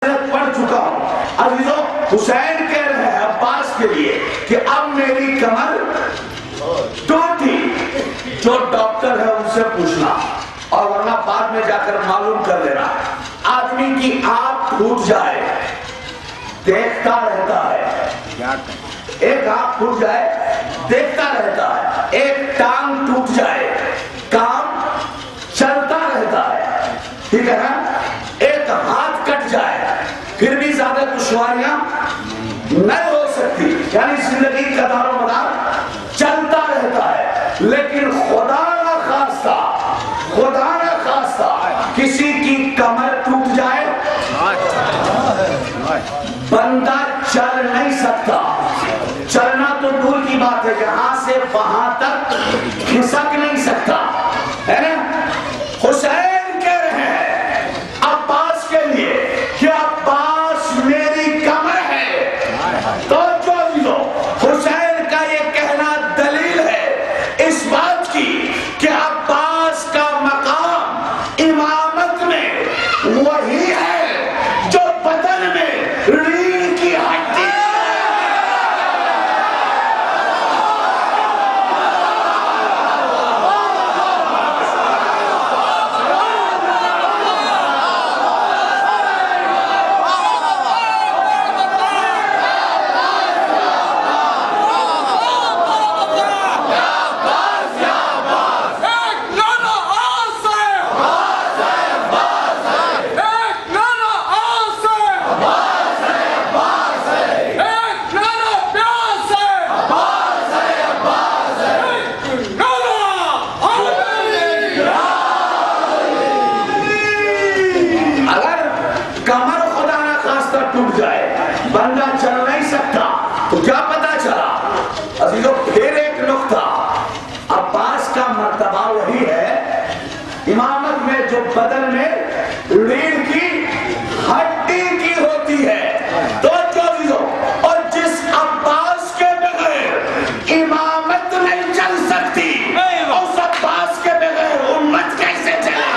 پڑھ چکا ہوں. عزیزوں حسین کہہ رہے ہیں عباس کے لیے کہ اب میری کمر ٹوٹی. جو ڈاکٹر ہے ان سے پوچھنا اور ورنہ بعد میں جا کر معلوم کر لینا. آدمی کی آنکھ ٹوٹ جائے دیکھتا رہتا ہے, ایک آنکھ ٹوٹ جائے دیکھتا رہتا ہے, ایک ٹانگ ٹوٹ جائے کام چلتا رہتا ہے, ٹھیک ہے نا, ایک ہاتھ کٹ جائے پھر بھی زیادہ دشواریاں نہیں ہو سکتی, یعنی زندگی کا دار و مدار چلتا رہتا ہے. لیکن خدا نہ خواستہ کسی کی کمر ٹوٹ جائے بندہ چل نہیں سکتا. چلنا تو دور کی بات ہے, یہاں سے وہاں تک کھسک نہیں سکتا ہے نا. حسین کہہ رہے ہیں عباس کے لیے کہ عباس میری کمر ہے. تو جو حسین کا یہ کہنا دلیل ہے اس بات کی کہ عباس کا مقام امامت میں وہی ہے جو بدن میں ریڑھ کی ہڈی. بندہ چل نہیں سکتا تو کیا پتا چلا عزیزوں. پھر ایک نقطہ, عباس کا مرتبہ وہی ہے امامت میں جو بدن میں ریڑھ کی ہڈی کی ہوتی ہے. تو جو عزیزوں, اور جس عباس کے بغیر امامت نہیں چل سکتی اس عباس کے بغیر امت کیسے چلے؟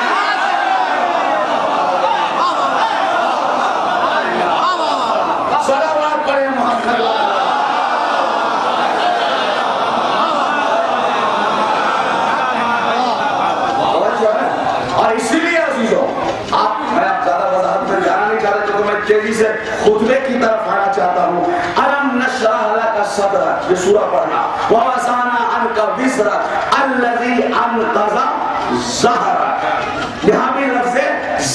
تیزی سے خطبے کی طرف آنا چاہتا ہوں. الم نشرح لک صدرک, یہ سورہ پڑھنا. ووضعنا عنک وزرک الذی انقض ظہرک. یہاں بھی لفظ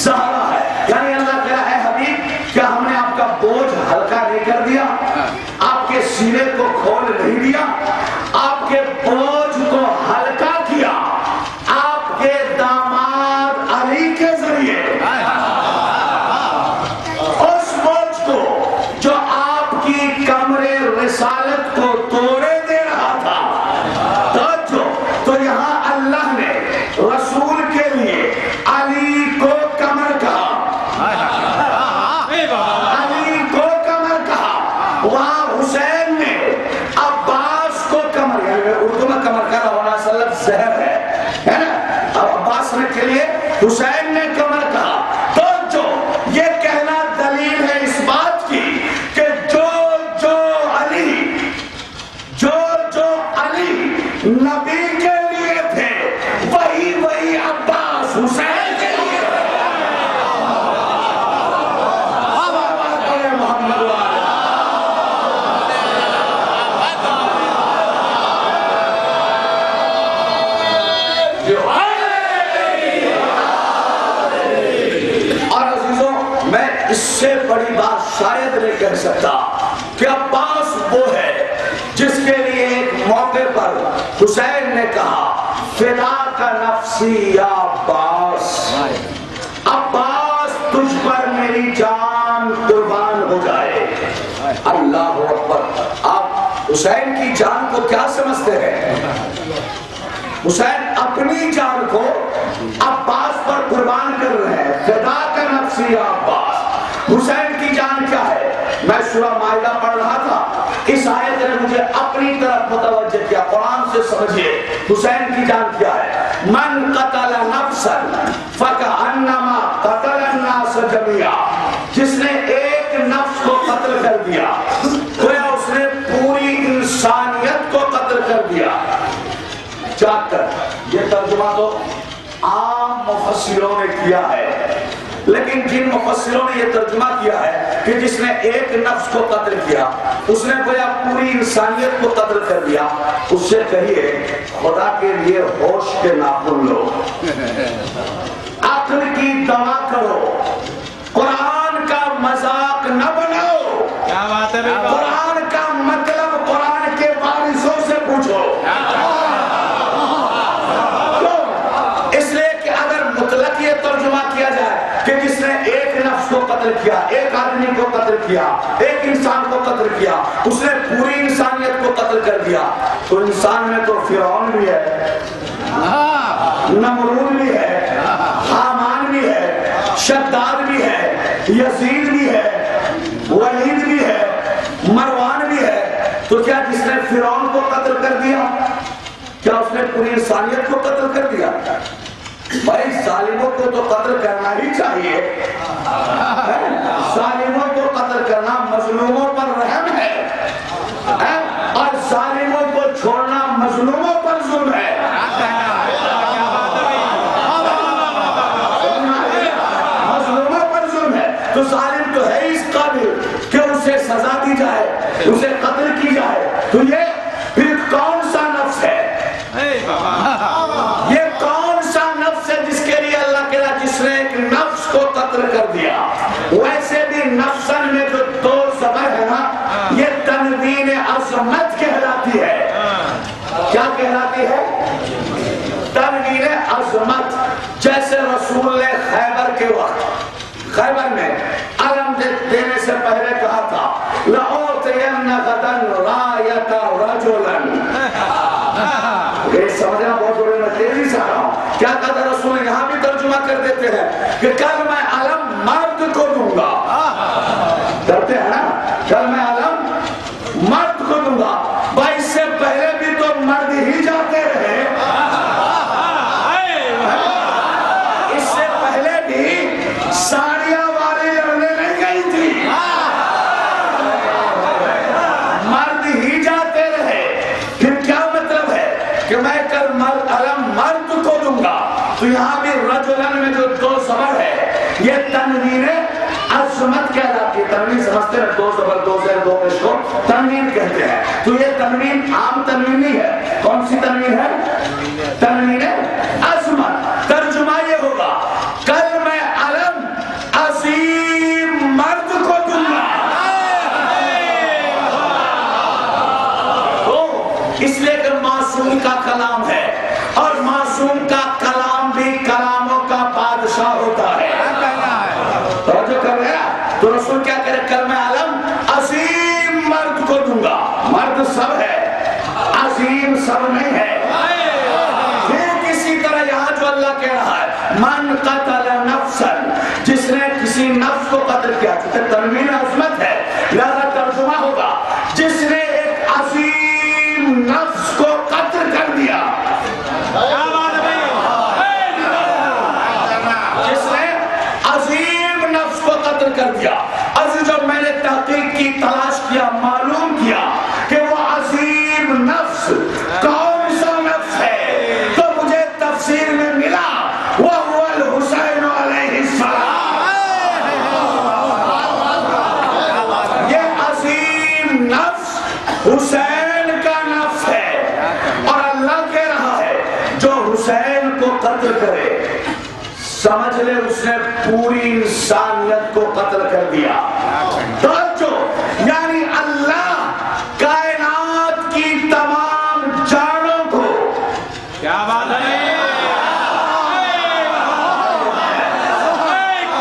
زہرہ ہے, یعنی اللہ کہہ رہا ہے حبیب کیا ہم نے آپ کا بوجھ ہلکا نہیں کر دیا, آپ کے سینے کو کھول نہیں دیا, آپ کے بوجھ کو ہلکا کیا آپ کے داماد علی کے ذریعے. جو آپ کی کمر رسالت کو توڑے دے رہا تھا, تو یہاں اللہ نے رسول کے لیے علی کو کمر کہا, علی کو کمر کہا. وہاں حسین نے عباس کو کمر, یعنی اردو میں کمر کہا ہونا اصل لفظ زہر ہے نا, اب عباس نے کے لیے حسین نے کمر کہا. تو جو یہ کہنا دلیل ہے اس بات کی کہ جو علی نبی کے لیے تھے وہی عباس حسین کے لیے. اور عزیزوں میں اس سے بڑی بات شاید نہیں کہہ سکتا کہ عباس وہ ہے جس کے لیے ایک موقع پر حسین نے کہا فدا کا نفسی یا عباس, عباس تجھ پر میری جان قربان ہو جائے. اللہ اکبر. آپ حسین کی جان کو کیا سمجھتے ہیں؟ حسین اپنی جان کو عباس پر قربان کر رہے ہیں. فدا کا نفسی یا عباس. حسین کی جان کیا ہے؟ میں سورہ مائدہ پڑھ رہا تھا, اس آیت نے مجھے اپنی طرف متوجہ کیا. قرآن سے سمجھیے حسین کی جان کیا ہے. من قتل نفسا فکأنما قتل الناس جميعا. جس نے ایک نفس کو قتل کر دیا گویا اس نے پوری انسانیت کو قتل کر دیا۔ جاگ کر یہ ترجمہ تو عام مفسروں نے کیا ہے، لیکن جن مفسروں نے یہ ترجمہ کیا ہے کہ جس نے ایک نفس کو قتل کیا اس نے گویا پوری انسانیت کو قتل کر دیا، اس سے کہیے خدا کے لیے ہوش کے ناخن لو، عقل کی دوا کرو، قرآن کا مذاق نہ بناؤ۔ کیا بات ہے؟ قرآن کا مطلب قرآن کے وارثوں سے پوچھو۔ اس لیے کہ اگر مطلق یہ ترجمہ کیا جائے کہ جس نے ایک نفس کو قتل کیا، ایک آدمی کو قتل کیا، ایک انسان کو قتل کیا، اس نے پوری انسانیت کو قتل کر دیا، تو انسان میں تو فرعون بھی ہے، نمرود بھی ہے، حامان بھی ہے، شداد بھی ہے، یزید بھی ہے، ولید بھی ہے، مروان بھی ہے، تو کیا جس نے فرعون کو قتل کر دیا کیا اس نے پوری انسانیت کو قتل کر دیا؟ بھائی ظالموں کو تو قتل کرنا ہی چاہیے، ظالموں کو قتل کرنا مظلوموں پر رحم ہے، اور ظالموں کو چھوڑنا مظلوموں پر ظلم ہے۔ مظلوموں پر ظلم ہے، تو ظالم تو ہے اس قابل کہ اسے سزا دی جائے، اسے قتل کی جائے، تو یہ پھر کون سا نفس ہے؟ یہ کون سا نفس ہے جس کے لیے اللہ کہا جس نے ایک نفس کو قتل کر دیا؟ ویسے بھی نفسن میں جو دو زبر ہے نا، یہ تنوین عظمت کہلاتی ہے۔ کیا کہلاتی ہے؟ تنوین عظمت۔ جیسے رسول نے خیبر کے وقت خیبر میں علم دینے سے پہلے کہا تھا لَأُعْطِيَنَّ غَدًا رَایَةَ رَجُلًا۔ یہ سمجھنا بہت ضروری، میں تیزی سے آ رہا ہوں۔ کیا کہتا رسول نے یہاں بھی ترجمہ کر دیتے ہیں کہ کل میں علم مرد کو دوں گا، کرتے ہیں نا، کل میں علم مرد کو دوں گا۔ بھائی اس سے پہلے بھی تو مرد ہی جاتے رہے، اس سے پہلے بھی ساڑیاں والی لڑنے نہیں گئی تھی، مرد ہی جاتے رہے۔ پھر کیا مطلب ہے کہ میں کل علم مرد کو دوں گا؟ تو یہاں بھی رجلن میں جو دو زبر ہے یہ تنوین عظمت کہلاتی ہے۔ تنوین سمجھتے ہیں، دو زبر دو زیر دو پیش کو تنوین کہتے ہیں۔ تو یہ تنوین عام تنوین نہیں ہے، کون سی تنوین ہے؟ تنوین عظمت۔ ترجمہ یہ ہوگا کل میں علم عظیم مرد کو دوں گا۔ اس لیے کہ معصوم کا کلام ہے، اور معصوم کا کلام بھی کلاموں کا بادشاہ ہوتا ہے۔ توجہ کر رہے ہیں؟ تو رسول کیا کہہ رہے؟ کل میں علم عظیم مرد کو دوں گا۔ مرد سب ہے، عظیم سب نہیں ہے۔ پھر کسی طرح یہاں جو اللہ کہہ رہا ہے من قتل نفسا، جس نے کسی نفس کو قتل کیا، کیونکہ تنوین عظمت ہے، لہذا ترجمہ ہوگا جس نے ایک عظیم نفس کو قتل کر دیا۔ جس نے عظیم نفس کو قتل کر دیا۔ عزیز، جب میں نے تحقیق کی، تلاش کیا، معلوم کیا کہ وہ عظیم نفس کون سا نفس ہے، تو مجھے تفسیر میں ملا وَهُوَ الْحُسَيْنُ عَلَيْهِ السَّلَامُ۔ یہ عظیم نفس حسین کا نفس ہے، اور اللہ کہہ رہا ہے جو حسین کو قتل کرے سمجھ لے اس نے پوری انسانیت کو قتل کر دیا۔ توجہ، یعنی اللہ کائنات کی تمام جانوں کو، کیا بات ہے؟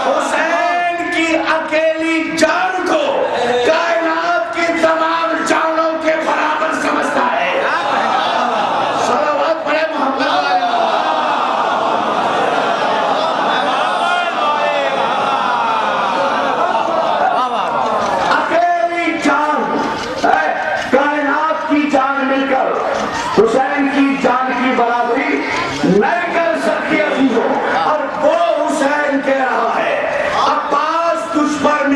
حسین کی اکیلی جان کو کائنات کی تمام جانوں کے برابر سمجھتا ہے۔ صلوات پڑھے محمد علیہ۔ اکیلی جان، کائنات کی جان مل کر حسین کی جان کی برابری نہیں کر سکتی عزیزوں، اور وہ حسین کہہ رہا ہے عباس تجھ پر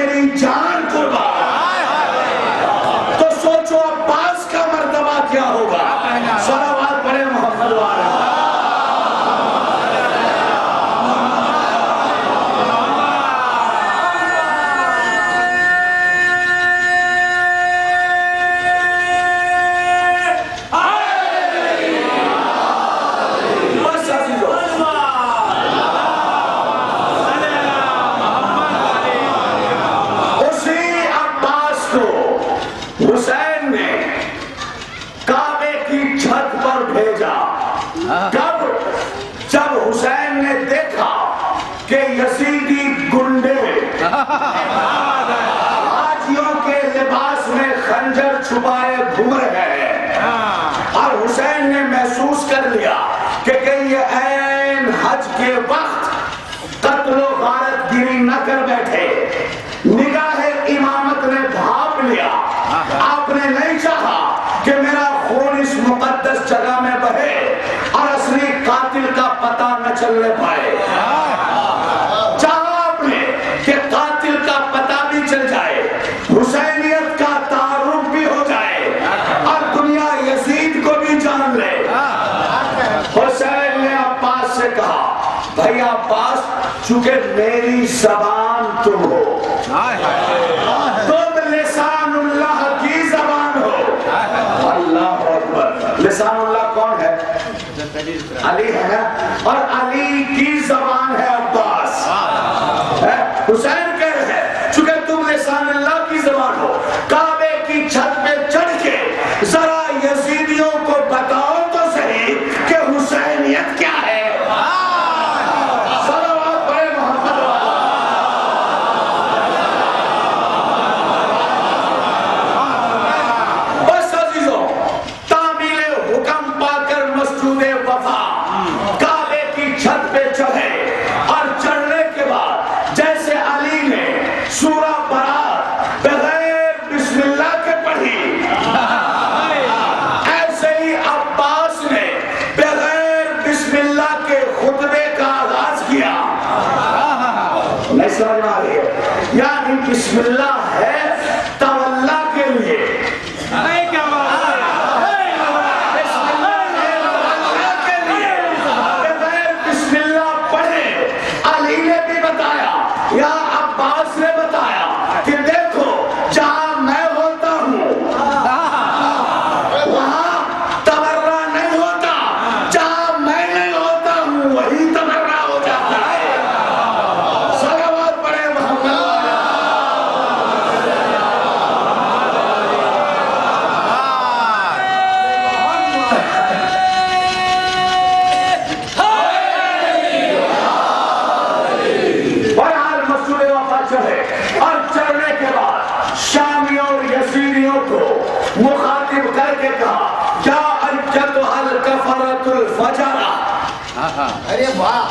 خنجر چھپائے گھوم رہے ہیں، اور حسین نے محسوس کر لیا کہ یہ عین حج کے وقت قتل و غارت گیری نہ کر بیٹھے۔ نگاہ امامت نے بھاپ لیا، آپ نے نہیں چاہا کہ میرا خون اس مقدس جگہ میں بہے اور اصلی قاتل کا پتہ نہ چلنے پائے۔ چاہا آپ نے کہ قاتل کا پتہ بھی چل جائے، حسینیت کا تعارف بھی ہو جائے اور دنیا یزید کو بھی جان لے۔ حسین نے عباس سے کہا، بھائی عباس، چونکہ میری زبان تم ہو، تم لسان اللہ کی زبان ہو۔ اللہ اکبر۔ لسان اللہ کون ہے؟ علی ہے نا، اور علی کی زبان ہے عباس۔ حسین کہہ رہے ہیں چونکہ تم لسان اللہ کی زبان ہو، کعبے کی چھت پہ چڑھ کے ذرا یزیدیوں کو بتاؤ تو صحیح کہ حسینیت کیا ہے۔ صلوات پڑھے محمد والا۔ بس عزیزوں، تعمیل حکم پا کر مسجد وفا کعبے کی چھت پہ چڑھے، اور چڑھنے کے بعد جیسے علی نے سورہ برات بغیر بسم اللہ کے پڑھی، ایسے ہی عباس نے بغیر بسم اللہ کے خطبے کا آغاز کیا۔ نہیں سمجھ آ رہی ہے؟ یعنی بسم اللہ ہے تولا کے لیے، یا عباس نے بتایا کہ دیکھو جہاں میں ہوتا ہوں وہاں تبرہ نہیں ہوتا، جہاں میں نہیں ہوتا ہوں وہی تبرہ ہو جاتا ہے۔ صلوات پڑھے محمد والا۔ اور چڑھنے کے بعد شامیوں اور یزیدیوں کو مخاطب کر کے کہا، یا ایتھا الکفرۃ الفجرہ۔ ارے واہ،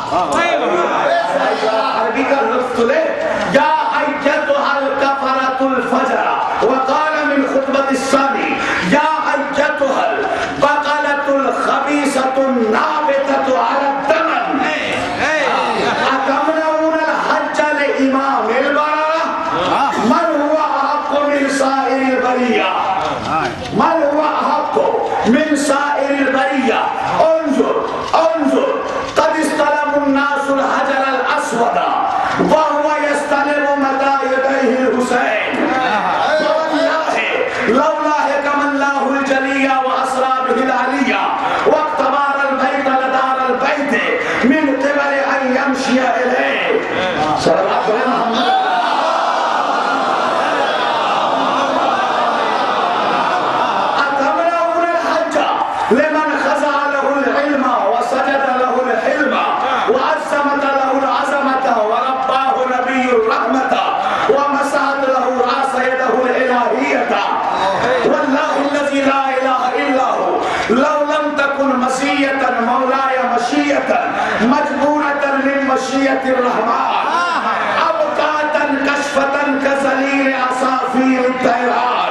عربی کا لطف لے۔ یا ایتھا الکفرۃ الفجرہ، وقال من خطبۃ الثانی، یا ایتھا البقلۃ الخبیثۃ النابتۃ علی الدمن، اتمنعون الحج لامام البررہ، من هو احق من سائر البریہ، من هو احق من سائر البریہ۔ انظر انظر قد استلم الناس الحجر الاسود وهو يستلم متى يديه الحسين، فوالله لولا حكم الله الجلية وأسرى به العلية واقتبار البيت لدار البيت من قبل أن يمشي إليه۔ صلى الله عليه وسلم۔ أتمنعون الحج لمن خضع له العلم وسجد له الحلم وعزمت له العزمة ورباه نبي الرحمة ومسحت له رأس يده الإلهية، والله الذي لا إله إلا هو لو لم تكن مشيئة مولاي مشيئة مجبورة من مشيئة الرحمن أبقاة كشفة كزليل عصافير الطيران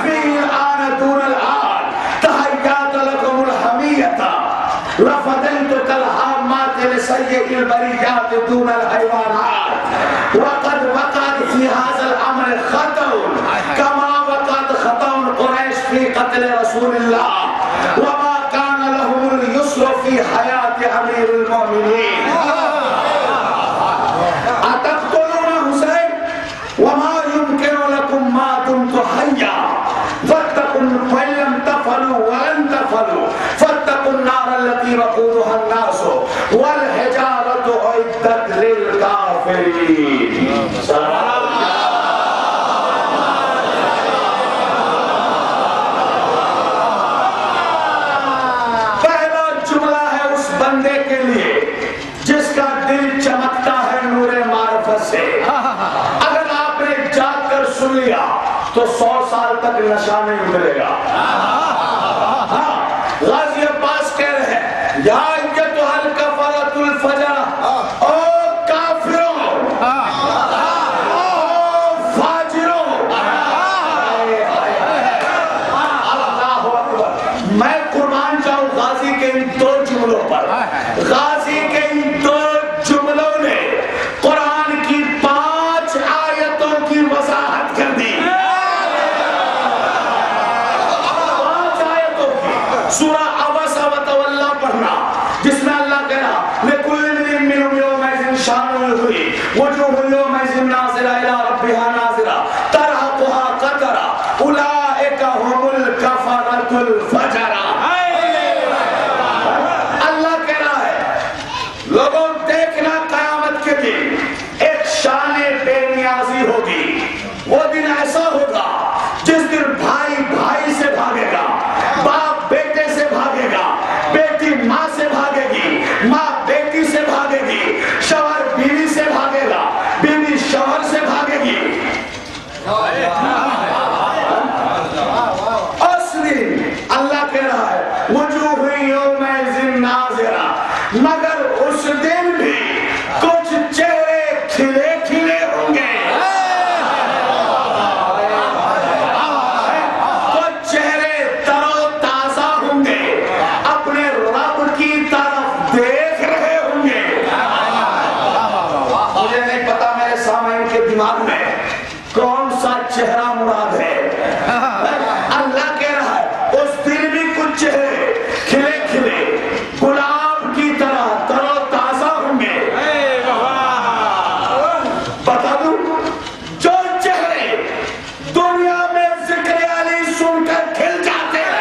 فيه الآن دون الآن تهيأت لكم الحمية لفديتك الهامات لسيء البريات دون الحيوانات، وقد وقعت في هذا الأمر خطأ كما وقعت خطأ قريش في قتل رسول الله، وما كان لهم اليسر في حياة أمير المؤمنين۔ أتقتلون حسين وما يمكن لكم ما دمت حيا، فاتقوا فإن لم تفعلوا ولن تفعلوا فاتقوا النار التي وقودها الناس والحجارة أعدت للكافرين۔ پہلا جملہ ہے اس بندے کے لیے جس کا دل چمکتا ہے نور معرفت سے۔ اگر آپ نے جاگ کر سن لیا تو 100 سال تک نشہ نہیں اترے گا. ہاں غازی عباس کہہ رہے ہیں یا ایتھا الکفرۃ الفجر، او کافروں، او فاجروں. اللہ اکبر. میں قربان جاؤں غازی کے ان 2 جملوں پر. غازی کے ان 2 جملوں نے قرآن کی 5 آیتوں کی وضاحت کر دی. 5 آیتوں کی. سورہ عبس وتولی پڑھنا جس میں اللہ کہہ رہا لِكُلِّ امْرِئٍ مِّنْهُمْ يَوْمَئِذٍ شَأْنٌ يُغْنِيهِ وُجُوهٌ يَوْمَئِذٍ نَاظِرَةٌ إِلَىٰ رَبِّهَا نَاظِرَةٌ تَرْهَقُهَا قَتَرَةٌ أُولَٰئِكَ هُمُ الْكَفَرَةُ الْفَجَرَةُ. اللہ کہہ رہا ہے لوگوں دیکھنا قیامت کے دن ایک شان بے نیازی ہوگی. وہ دن ایسا ہوگا جس دن بھائی بھائی سے بھاگے گا، باپ بیٹے سے بھاگے گا، بیٹی ماں سے بھاگے گی، ماں بیٹی سے بھاگے گی، شوہر بیوی سے بھاگے گا، بیوی شوہر سے بھاگے گی. اس دن اللہ کہہ رہا ہے وجوہ یومئذ ناظرہ، مگر اس دن بھی کچھ چہرے کھلے کھلے ہوں گے. کچھ چہرے تر و تازہ ہوں گے، اپنے رب کی طرف دیکھ رہے ہوں گے. مجھے نہیں پتا میرے سامعین کے دماغ میں کون سا چہرہ مراد ہے. اللہ کہہ رہا ہے اس دن بھی کچھ چہرے کھلے کھلے گلاب کی طرح تر و تازہ ہوں گے. بتا دوں جو چہرے دنیا میں ذکر علی سن کر کھل جاتے ہیں،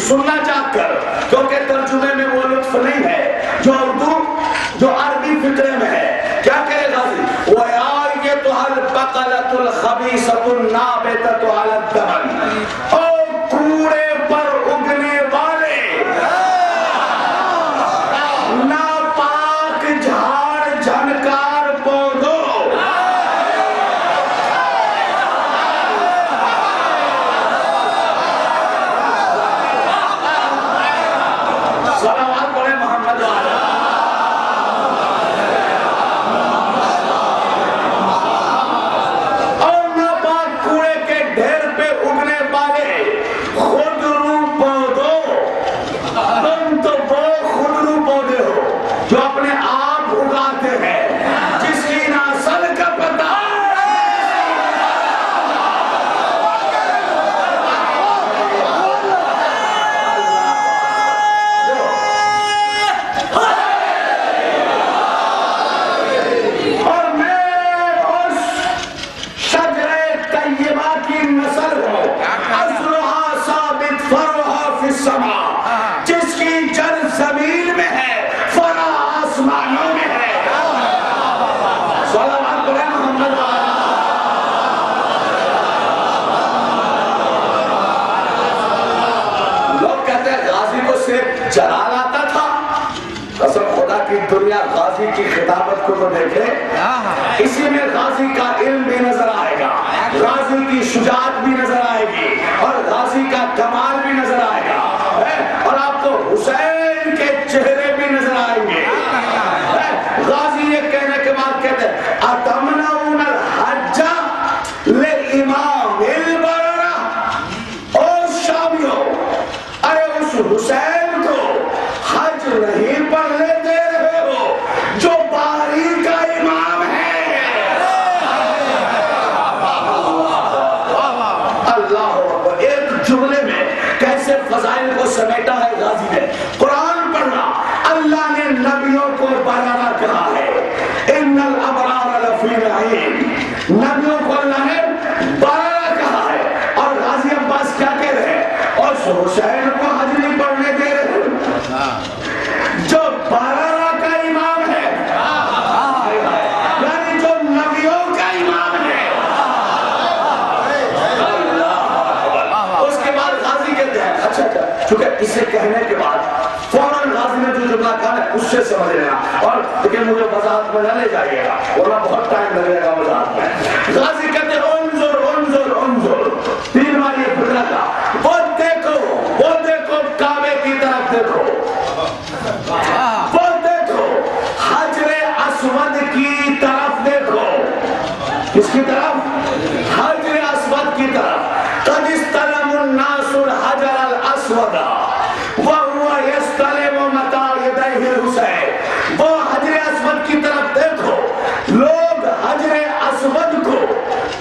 سننا چاہ کر، کیونکہ ترجمے میں وہ لطف نہیں ہے جو اردو جو عربی فکرے میں ہے. کیا کہے غازی وَيَا الْبَقَلَةُ الْخَبِيثَةُ النَّابِتَةُ عَلَى الدَّمَنِ، او کوڑے پر اگنے والے ناپاک جھاڑ جھنکار پودوں، صلوات پڑھے محمد والا. اور ناپاک کوڑے کے ڈھیر کی دنیا غازی کی خطابت کو تو دیکھے، اسی میں غازی کا علم بھی نظر آئے گا، غازی کی شجاعت بھی نظر آئے گی، اور غازی کا کمال بھی نظر آئے گا، اور آپ کو حسین کے چہرے بھی نظر آئیں گے۔ غازی یہ کہنے کے بعد کہتے ہیں اتمنعون الحج لامام البررہ، اور شامیوں ارے اس حسین کو حج نہیں پڑھنے دے رہے ہو جو باری کا امام ہے۔ اللہ اکبر، ایک جملے میں کیسے فضائل کو سمیٹا ہے غازی نے۔ قرآن پڑھنا، اللہ نے نبیوں کو برارہ کہا ہے، ان الابرار لفی نعیم، نبیوں کو اللہ نے برارہ کہا ہے، اور غازی عباس کیا کہہ رہے ہیں؟ اور حسین کو حج نہیں پڑھنے دے رہے جو برارہ کا امام ہے، یعنی جو نبیوں کا امام ہے۔ اس کے بعد غازی کہتے ہیں اچھا چونکہ اسے کہنے کے بعد فوراً غازی نے جو جملہ کہا ہے اس سے سمجھ لینا، اور لیکن مجھے وضاحت میں نہ لے جائیے گا ورنہ بہت ٹائم لگے گا وضاحت میں۔ غازی کہتے ہیں انظر انظر انظر، 3 بار یہ فکرہ کا، وہ دیکھو کعبے کی طرف دیکھو، وہ دیکھو حجر اسود کی طرف دیکھو۔ کس کی طرف؟ حجر اسود کی طرف۔ قد استلم الناس الحجر الاسود وهو يستلم متى يديه الحسين، وہ حجر اسود کی طرف دیکھو، لوگ حجر اسود کو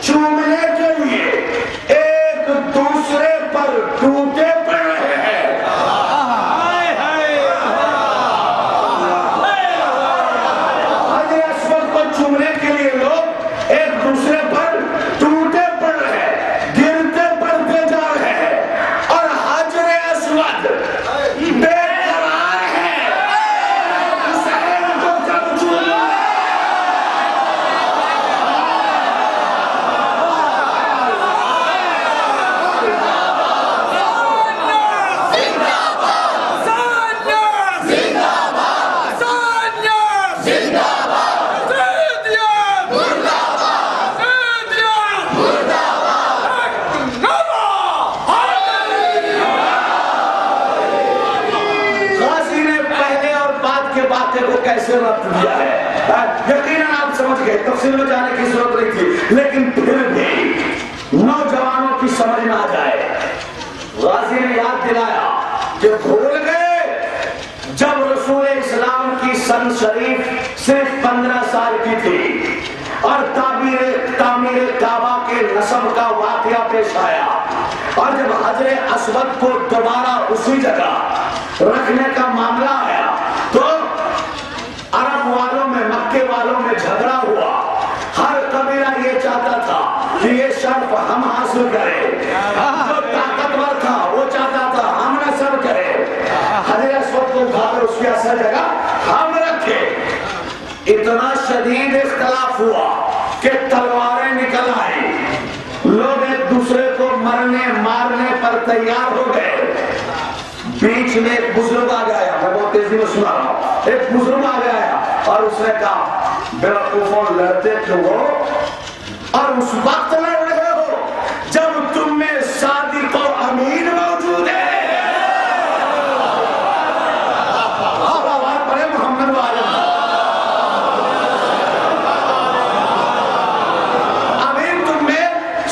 چومنے کے لیے ایک دوسرے پر ٹوٹے پڑ رہے ہیں۔ حجر اسود کو چومنے کے لیے لوگ ایک دوسرے پر ٹوٹے پڑ رہے ہیں، گرتے پڑتے جا رہے ہیں، اور حجر اسود بے قرار ہے۔ حسین کو کب چومنا ہے؟ غازی نے پہلے اور بعد کے باتیں کو کیسے ربط دیا ہے، یقیناً آپ سمجھ گئے، تفصیل میں جانے کی ضرورت نہیں تھی، لیکن پھر بھی نوجوانوں کی سمجھ میں آ جائے۔ غازی نے یاد دلایا کہ بھول گئے جب رسول اسلام کی سن شریف صرف 15 سال کی تھی اور تعمیر کعبہ کے نصب کا واقعہ پیش آیا، اور جب حجر اسود کو دوبارہ اسی جگہ رکھنے کا معاملہ آیا تو عرب والوں میں، مکے والوں میں جھگڑا ہوا۔ ہر قبیلہ یہ چاہتا تھا کہ یہ شرف ہم حاصل کریں، جو طاقتور تھا وہ چاہتا تھا ہم نصب کریں، حجر اسود کو اٹھا کر اس کی اصل جگہ ہم رکھیں۔ اتنا شدید اختلاف ہوا کہ تلواریں نکل آئیں، لوگ ایک دوسرے کو مارنے پر تیار ہو گئے۔ بیچ میں ایک بزرگ آ گیا، میں بہت تیزی میں سنا رہا ہوں، ایک بزرگ آ گیا اور اس نے کہا بیوقوفوں لڑتے کیوں ہو، اور اس وقت لڑ رہے ہو جب تم میں صادق و امین موجود ہے۔ آواز پڑھے محمد والے، امین تم میں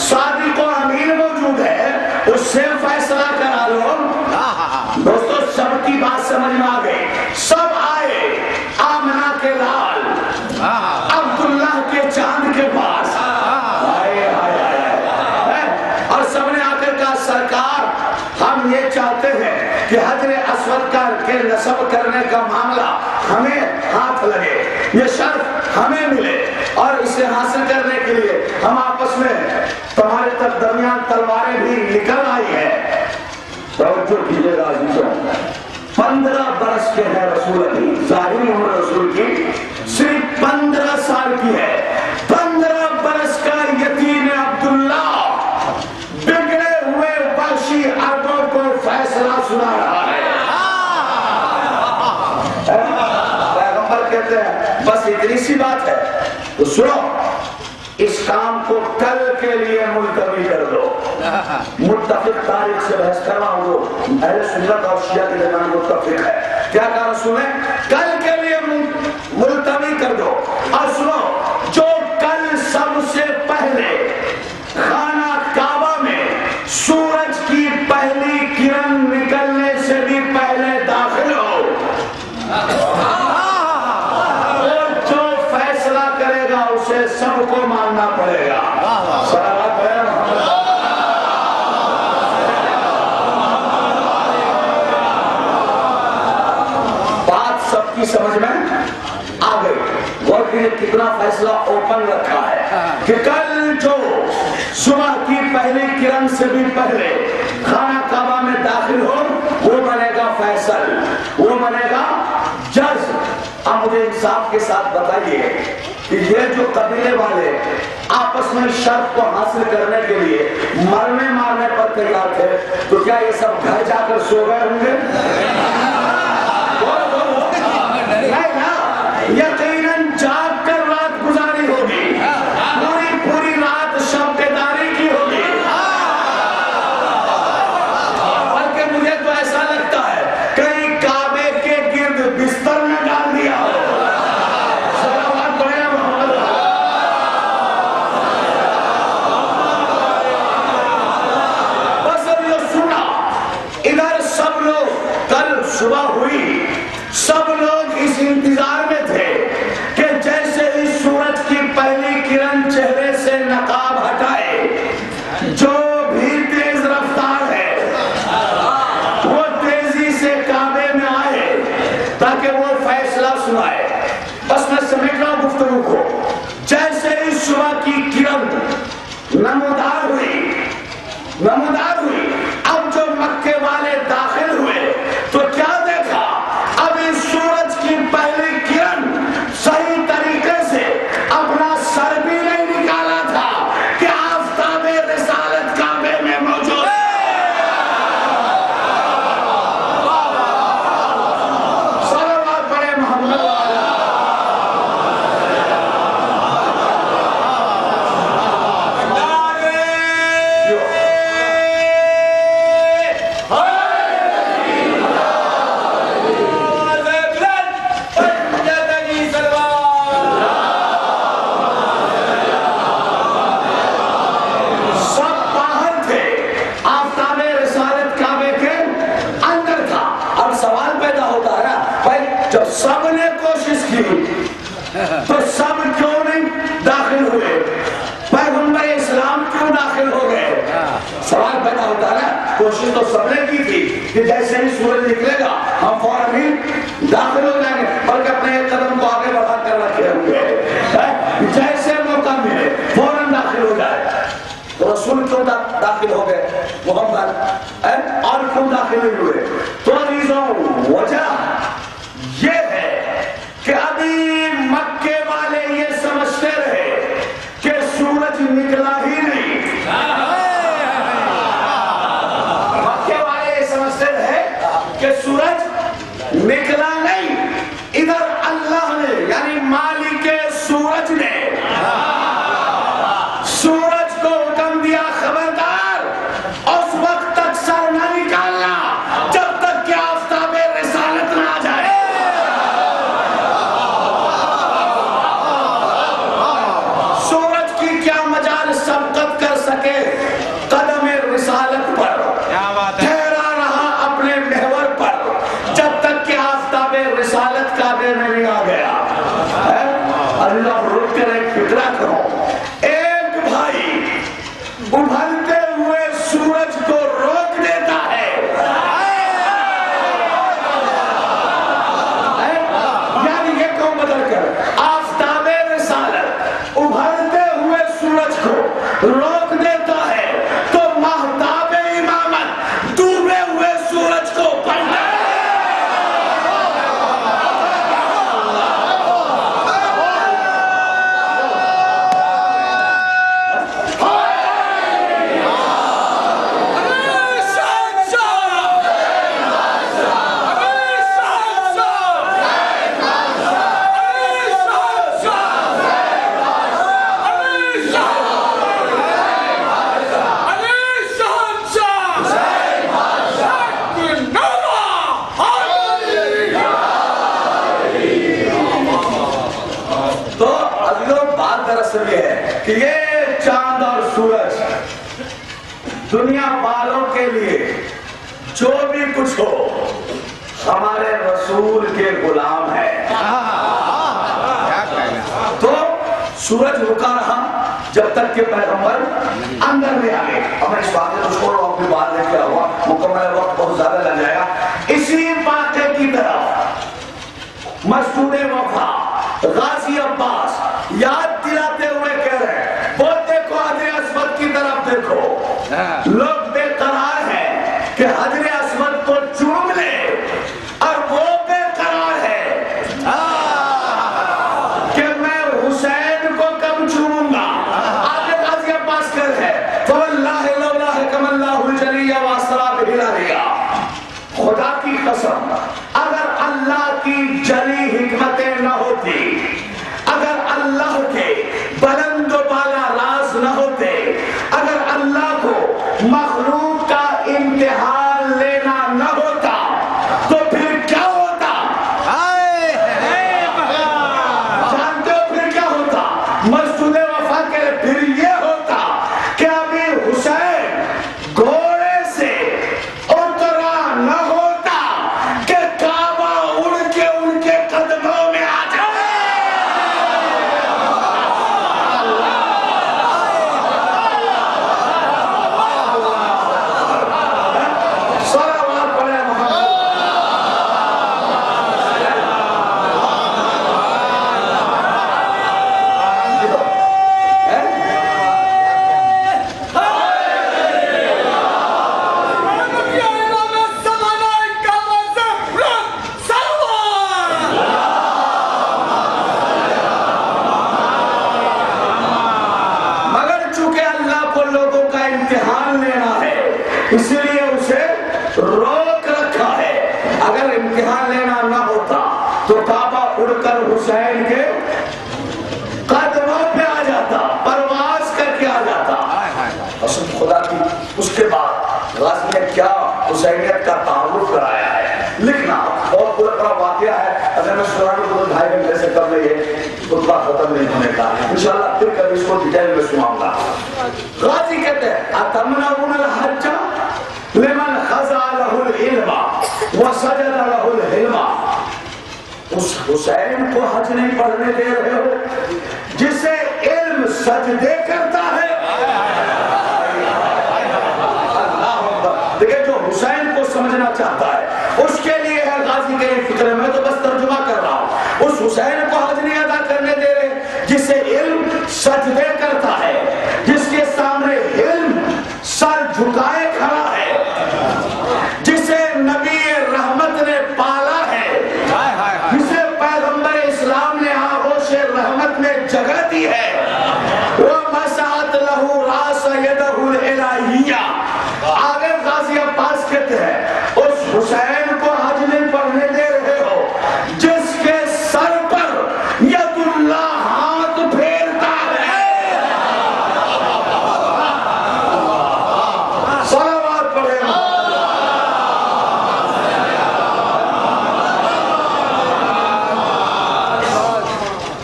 صادق و امین موجود ہے، اس سے فیصلہ کرا لو۔ دوستو سب کی بات سمجھ میں آ گئی، سب آئے آمنہ کے لال عبداللہ کے چاند کے پاس، اور سب نے آ کر کہا سرکار ہم یہ چاہتے ہیں کہ حجر اسود کے نصب کرنے کا معاملہ ہمیں ہاتھ لگے، یہ شرف ہمیں ملے، اور اسے حاصل کرنے کے لیے ہم آپس میں تمہارے تک درمیان تلواریں بھی نکل آئی ہیں۔ توجہ کیجئے عزیزوں، 15 برس کے ہیں رسول ابھی، ظاہری عمر رسول کی صرف 15 سال کی ہے۔ 15 برس کا یتیم عبداللہ بگڑے ہوئے وحشی عربوں کو فیصلہ سنا رہا ہے۔ پیغمبر حکمت ہے تو سنو، اس کام کو کل کے لیے ملتوی کر دو. متفق تاریخ سے بحث کر رہا ہوں، وہ اہل سنت اور شیعہ کے درمیان متفق ہے. کیا کہا رسول نے؟ کل کے لیے ملتوی کر دو. اور سنو، جو کل سب سے پہلے خانہ کعبہ میں سورج کی پہلی کرن نکلنے سے بھی پہلے داخل ہو، اور جو فیصلہ کرے گا اسے سب کو ماننا پڑے گا. بات سب کی سمجھ میں آ گئی. اور کتنا فیصلہ اوپن رکھا ہے کہ کل جو صبح کی پہلی کرن سے بھی پہلے خانہ کعبہ میں داخل ہو وہ بنے گا فیصل، وہ بنے گا جج. اب مجھے انصاف کے ساتھ بتائیے کہ یہ جو قبیلے والے آپس میں شرط کو حاصل کرنے کے لیے مرنے مارنے پر تیار تھے تو کیا یہ سب گھر جا کر سو گئے ہوں گے؟ یقیناً جاگ کر رات گزاری ہوگی، پوری پوری رات شب بیداری کی ہوگی. بلکہ مجھے تو ایسا لگتا ہے کہیں کعبے کے گرد بستر میں ڈال دیا ہو. بس اب یہ سنا، ادھر سب لوگ کل صبح ہوئی، سب لوگ اس انتظار میں تھے کہ جیسے ہی سورج کی پہلی کرن چہرے سے نقاب ہٹائے، جو بھی تیز رفتار ہے وہ تیزی سے کعبے میں آئے تاکہ وہ فیصلہ سنائے. بس میں سمیٹ رہا ہوں گفتگو کو. جیسے ہی صبح کی کرن نمودار ہوئی، اب جو مکے والے داخل ہوئے تو کیا دیکھا؟ اب اس سورج کی پہلی کرن صحیح طریقے سے اپنا سر بھی نہیں نکالا تھا کہ آفتاب رسالت کعبے میں موجود ہے. صلوات پڑھے محمد والا. سب نے کوشش کی تو سب کیوں نہیں داخل ہوئے؟ پیغمبر اسلام کیوں داخل ہو گئے؟ سوال پیدا ہوتا ہے. کوشش تو سب نے کی تھی کہ جیسے ہی سورج نکلے گا ہم فوراً ہی داخل ہو جائیں گے، بلکہ اپنے ایک قدم کو آگے بڑھا کر رکھے ہوئے جیسے موقع ملے فوراً داخل ہو جائے. تو رسول کیوں داخل ہو گئے محمد، اور کیوں داخل نہیں ہوئے؟ تو عزیزوں وجہ یہ ہے کہ ابھی مکے والے یہ سمجھتے رہے کہ سورج نکلا ہی نہیں. مکے والے یہ سمجھتے رہے کہ سورج نکلا نہیں. ادھر اللہ نے یعنی مالک سورج نے سورج کو حکم دیا خبردار اس وقت تک سر نہ نکالنا جب تک کہ آفتاب رسالت نہ آ جائے. سبقت کر سکے قدم رسالت پر ٹھہرا رہا اپنے محور پر جب تک کہ آفتاب رسالت کعبے میں نہیں آ گیا. اللہ رک کر ایک فکرہ کرو. ایک بھائی ابھرتے ہوئے سورج کو روک دیتا ہے، یعنی یہ قوم بدل کر آفتاب رسالت ابھرتے ہوئے سورج کو روک دیتا ہے تو مہتاب امامت ڈوبے ہوئے سورج کو پڑھتا ہے. دنیا والوں کے لیے جو بھی کچھ ہو ہمارے رسول کے غلام ہے. تو سورج رکا رہا جب تک کہ پیغمبر اندر میں آ گئے. اب میں اس واقعے کو چھوڑ رہا ہوں، اپنی بات میں کیا ہوا، مکمل وقت بہت زیادہ لگ جائے گا. اسی واقعے کی طرف مسجد وفا غازی عباس یاد دلاتے ہوئے کہہ رہے ہیں، وہ دیکھو حجر اسود کی طرف دیکھو. لوگ بے قرار ہیں کہ حجر اسود کو چوم لے اور وہ بے قرار ہے کہ میں حسین کو کب چوموں گا. آگے غازی عباس کہہ رہے ہیں فواللہ لولا حکم اللہ الجلی واسرا بہلالیا، خدا کی قسم اگر اللہ کی جلی حکمتیں نہ ہوتی، اگر اللہ کے بلند و بالا راز نہ ہوتے، اگر اللہ کو مخلوق کا امتحان لینا نہ ہوتا تو پھر کیا ہوتا؟ جانتے ہو پھر کیا ہوتا؟ مسجد وفا کے پھر یہ ہوتا کہ ابھی حسین گھوڑے سے اترا نہ ہوتا کہ کعبہ اڑ کے ان کے قدموں میں آ جائے. صلوات پڑھے محمد. مگر چونکہ اللہ کو لوگوں کا امتحان لینا ہے اس لیے اسے روک رکھا ہے. اگر امتحان لینا نہ ہوتا تو کعبہ اڑ کر حسین کے قدموں پہ آ جاتا، پرواز کر کے آ جاتا. قسم خدا کی. اس کے بعد غازی نے کیا حسینیت کا تعارف کرایا ہے، لکھنا بہت بڑا واقعہ ہے. اگر میں سنانے کو 2.5 گھنٹے سے کم نہیں ہے، خطبہ ختم نہیں ہونے کا. انشاءاللہ پھر کبھی اس کو ڈیٹیل میں سناؤں گا. غازی کہتے ہیں اتمنعون الحج لمن خضع له العلم وسجد له الحلم. اس حسین کو حج نہیں پڑھنے دے رہے ہو جسے علم سجدے کرتا ہے. دیکھیں جو حسین کو سمجھنا چاہتا ہے اس کے لیے ہے غازی کے لیے فکر. میں تو بس ترجمہ کر رہا ہوں. اس حسین کو حج نہیں ادا کرنے دے رہے جسے علم سجدے کرتا ہے، جس کے سامنے علم سر جھکائے کھڑا ہے، جسے نبی رحمت نے پالا ہے، جسے پیغمبر اسلام نے آغوش رحمت میں جگہ دی ہے. وَمَسَعَتْ لَهُ رَاسَ يَدَهُ الْإِلَٰهِيَّةِ. آگے غازی عباس کہتے ہیں اس حسین کو حج نہیں پڑھنے دے رہے ہو جس کے سر پر ید اللہ ہاتھ پھیرتا ہے. صلوات پڑھے.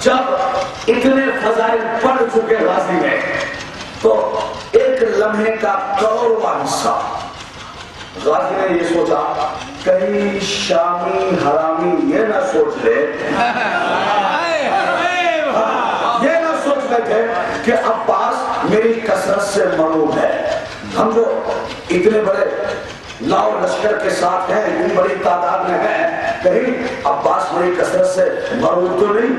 جب اتنے فضائل پڑھ چکے غازی میں تو ایک لمحے کا کروڑواں حصہ غازی نے یہ سوچا کہیں شامی حرامی یہ نہ سوچ لے، یہ نہ سوچ بیٹھے کہ عباس میری کثرت سے مرعوب ہے. ہم جو اتنے بڑے لاؤ لشکر کے ساتھ ہیں، اتنی بڑی تعداد میں ہیں، کہیں عباس میری کثرت سے مرعوب تو نہیں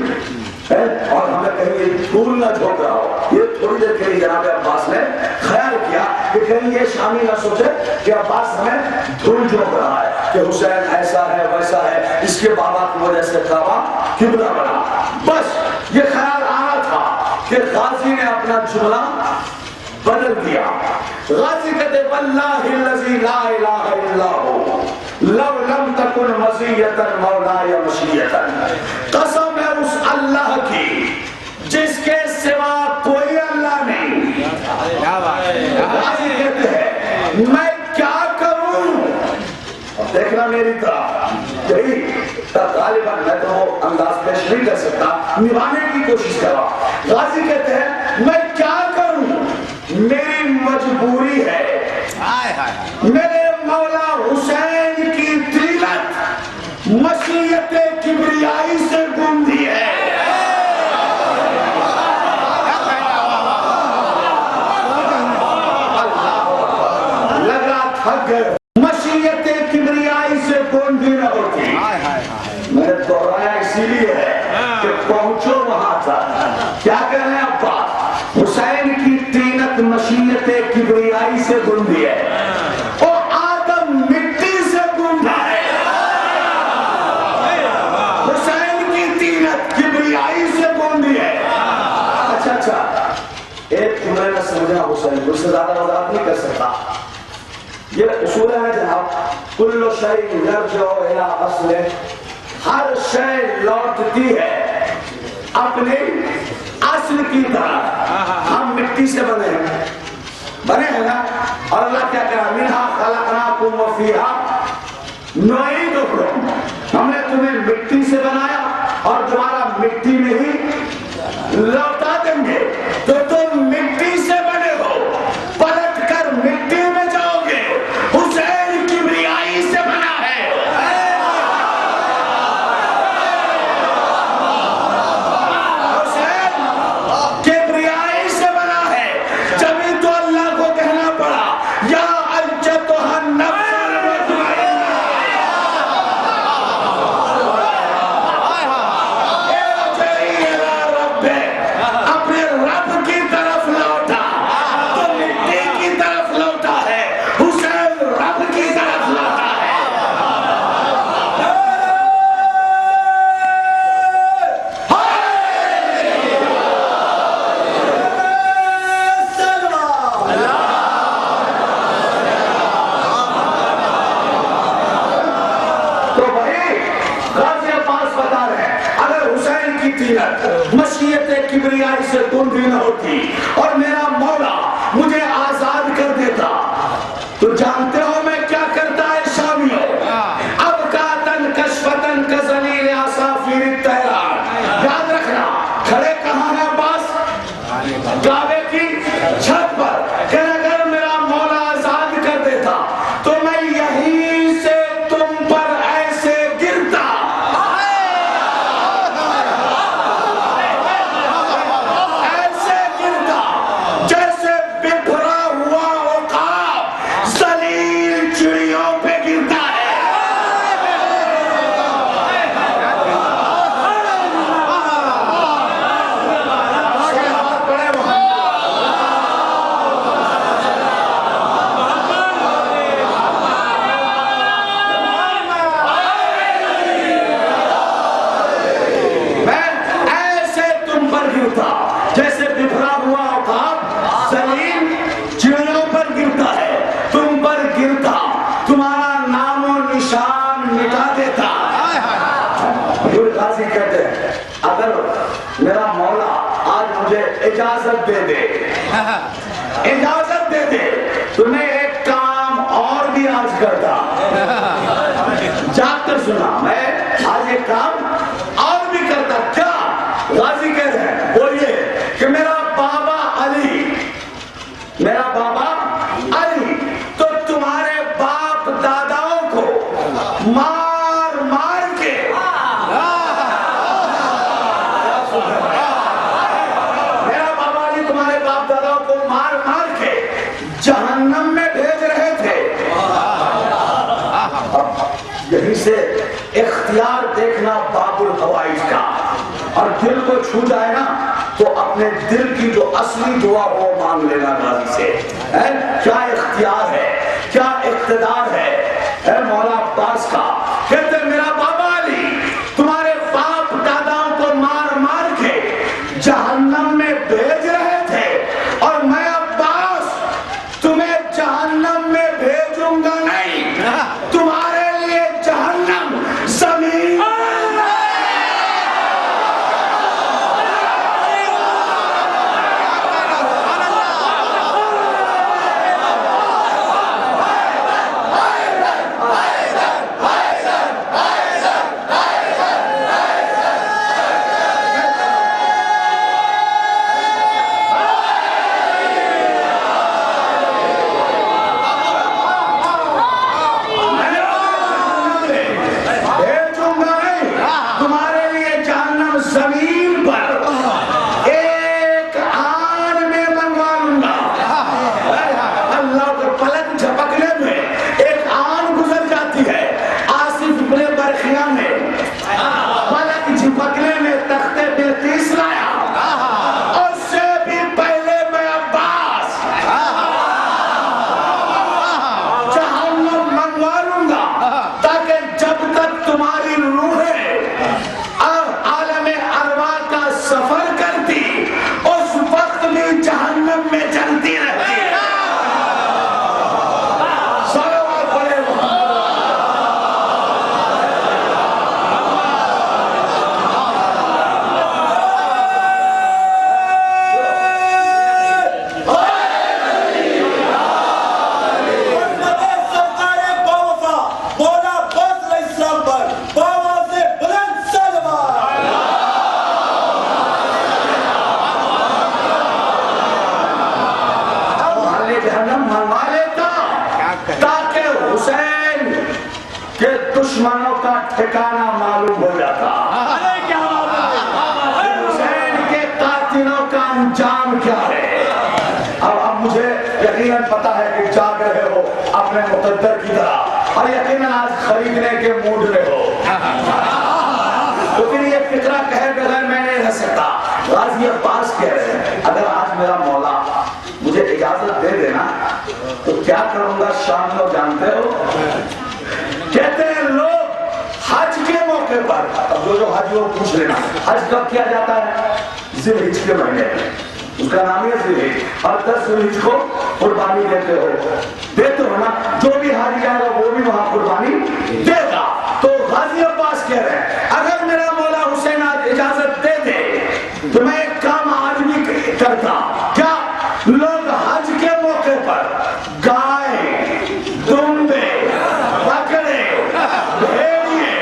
ہے اور ہمیں کہیں یہ دھول نہ جھونک رہا ہو. یہ تھوڑی دیر کے لیے جناب عباس نے خیال کیا کہ کہیں یہ شامی نہ سوچے کہ عباس ہمیں دھول جھونک رہا ہے کہ حسین ایسا ہے ویسا ہے، اس کے بابا کی وجہ سے کعبہ قبلہ بنا. بس یہ خیال آنا تھا کہ غازی نے اپنا جملہ بدل دیا. غازی کہتے واللہ الذی لا الہ الا ہو لو لم تکن مزیتا مولایا مشیتا. قسم ہے اس اللہ کی جس کے سوا کوئی اللہ نہیں. غازی کہتے ہیں میں کیا کروں. دیکھنا میری طرح یہی غالباً میں تو وہ انداز پیش نہیں کر سکتا، نبھانے کی کوشش کر رہا. غازی کہتے ہیں میں کیا کروں، میری مجبوری ہے میرے مولا حسین کی طینت مشیت کبریائی سے گوندھی ہے. لگا تھک مشیت کبریائی سے گوندھی نہ ہوتی. میں نے دوہرایا اسی لیے ہے کہ پہنچو وہاں تک. کیا کہہ رہے ہیں ابا؟ حسین کی طینت مشیت کبریائی سے گوندھی ہے. اور آدم مٹی سے گوندھا ہے. حسین کی طینت کبریائی سے گوندھی ہے. اچھا ایک جملے میں سمجھنا حسین اس سے زیادہ وضاحت نہیں کر سکتا. یہ اصول ہے جناب، کل شیء یرجع الی اصلہ، ہر شے لوٹتی ہے اپنے اصل کی طرح. ہم مٹی سے بنے ہیں نا، اور اللہ کیا کہا؟ منہا خلقناکم وفیہا نعیدکم. ہم نے تمہیں مٹی سے بنایا اور تمہارا مٹی میں ہی لوٹا دیں گے. تو تم مٹی سے بنے ہو، پلٹ کر مٹی میں جاؤ گے. حسین کبریائی سے بنا ہے. حسین کبریائی سے بنا ہے. جبھی تو اللہ کو کہنا پڑا یا ایتھا النفس المطمئنہ ارجعی الی ربک. اپنے رب کی طرف لوٹا تو مٹی کی طرف لوٹا ہے. حسین رب کی طرف لوٹا ہے. تو بھائی غازی عباس بتا رہے ہیں اگر حسین کی طینت مشیت کبریائی سے گوندھی نہ ہوتی اور میرا مولا مجھے آزاد کر دیتا تو جانتے ہو میں کیا کرتا ہے شامیوں؟ اب کاتن کشفتن کزلیل عصافیر الطیران. یاد رکھنا کھڑے کہاں ہیں عباس؟ کعبے کی چھت پر. کہ اگر میرا مولا آزاد کر دیتا تو میں یہیں سے تم پر ایسے گرتا جیسے بکھرا ہوا عقاب ذلیل چڑیوں پہ گرتا ہے. میں ایسے تم پر گرتا جیسے بکھرا ہوا عقاب ذلیل چڑیوں پر گرتا ہے. تم پر گرتا، تمہارا نام و نشان مٹا دیتا. حضور غازی کہتے ہیں اگر میرا مولا آج مجھے اجازت دے دے تو میں ایک کام اور بھی آج کرتا. جاگ کر سنا، میں آج ایک کام اور بھی کرتا. کیا غازی کہہ رہے ہیں؟ بولیے کہ میرا بابا علی تو تمہارے باپ داداؤں کو مار مار کے میرا بابا علی تمہارے باپ داداؤں کو مار مار کے جہنم میں بھیج رہے تھے. یہیں سے اختیار دیکھنا باب الحوائج کا. اور دل کو چھو جائے نا تو اپنے دل کی جو اصلی دعا وہ مانگ لینا غازی سے. کیا اختیار ہے، کیا اقتدار ہے مولا عباس کا. کہتے میرا بابا علی تمہارے باپ داداؤں کو مار مار کے جہنم میں بھیج رہے تھے اور میں عباس تمہیں جہنم میں بھیجوں گا نہیں. تمہارے لیے جہنم زمین دشمنوں کا ٹھکانہ معلوم ہو جاتا، حسین کے قاتلوں کا انجام کیا ہے۔ اب مجھے یقیناً پتا ہے کہ جاگ رہے ہو اپنے مقدر کی طرح، اور یقیناً آج خریدنے کے موڈ میں ہو، لیکن یہ فکرہ کہے بغیر میں نہیں رہ سکتا۔ غازی عباس کہہ رہے ہیں اگر آج میرا مولا مجھے اجازت دے دینا تو کیا کروں گا شام کو جانتے ہو؟ کہتے ہیں لوگ حج کے موقع پر، اب جو حج وہ پوچھ لینا، حج کب کیا جاتا ہے؟ ذی الحج کے مہینے میں، اس کا نام ہے ذی الحج، اور 10 ذی الحج کو قربانی دیتے ہو نا، جو بھی حج جائے گا وہ بھی وہاں قربانی دے گا۔ تو غازی عباس کہہ رہے ہیں اگر میرا مولا حسین آج اجازت دے دے تو میں ایک کام آج بھی کرتا، کیا؟ لوگ حج کے موقع پر گائے، دمبے، بکرے، بھیڑیے،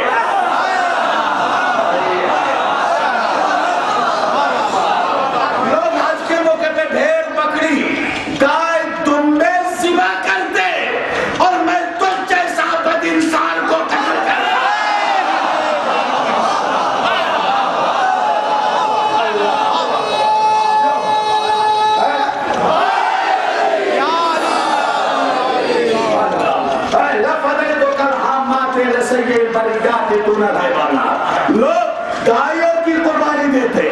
لوگ حج کے موقع پہ بھیڑ، بکری، گائے، دمبے ذبح کرتے، اور میں تجھ جیسا بد انسان کو قتل کرتا۔ لوگ گائیوں کی قربانی دیتے،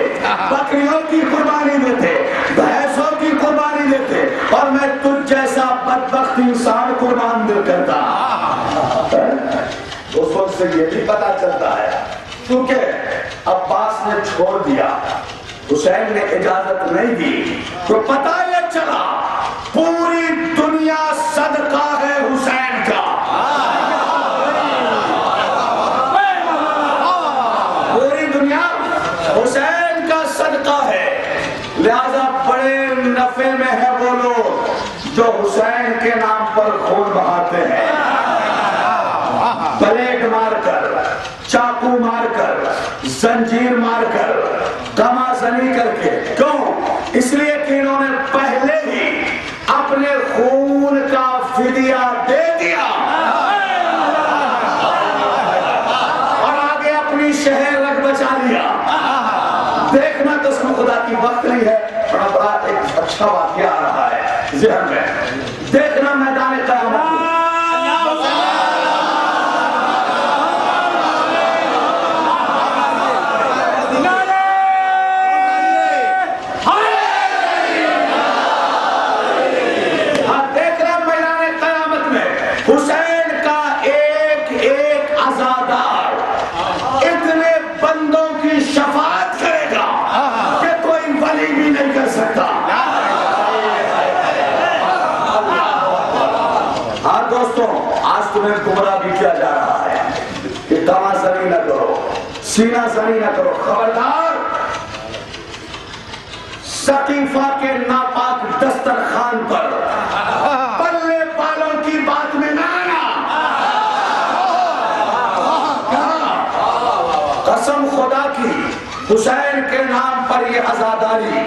بکریوں کی قربانی دیتے، بھینسوں کی قربانی دیتے، اور میں تجھ جیسا بدبخت انسان قربان دے کرتا۔ دوستوں سے یہ بھی پتا چلتا ہے کیونکہ عباس نے چھوڑ دیا، حسین نے اجازت نہیں دی، تو پتا یہ چلا پوری دنیا صدقہ ہے حسین کا، پوری دنیا حسین کا صدقہ ہے۔ لہذا بڑے نفع میں ہے وہ لوگ جو حسین کے نام پر خون بہاتے ہیں، بلیڈ مار کر، چاقو مار کر، زنجیر مار کر، گھمازنی کر کے۔ کیوں؟ اس لیے کہ انہوں نے پہلے ہی اپنے خون کا فدیہ دے دیا اور آگے اپنی شہر رکھ بچا لیا۔ دیکھنا قسم خدا کی وقت نہیں ہے، بڑا ایک اچھا واقعہ آ رہا ہے ذہن میں، دیکھنا میدان قیامت۔ حسین کا ایک ایک عزادار اتنے بندوں کی شفاعت کرے گا کہ کوئی ولی بھی نہیں کر سکتا۔ ہاں دوستوں، آج تمہیں گمراہ بھی کیا جا رہا ہے کہ دما زنی نہ کرو، سینہ زنی نہ کرو، خبردار سقیفہ کے ناپاک دسترخوان پر پلے بالوں کی بات میں نہ آنا۔ قسم خدا کی حسین کے نام پر یہ عزاداری،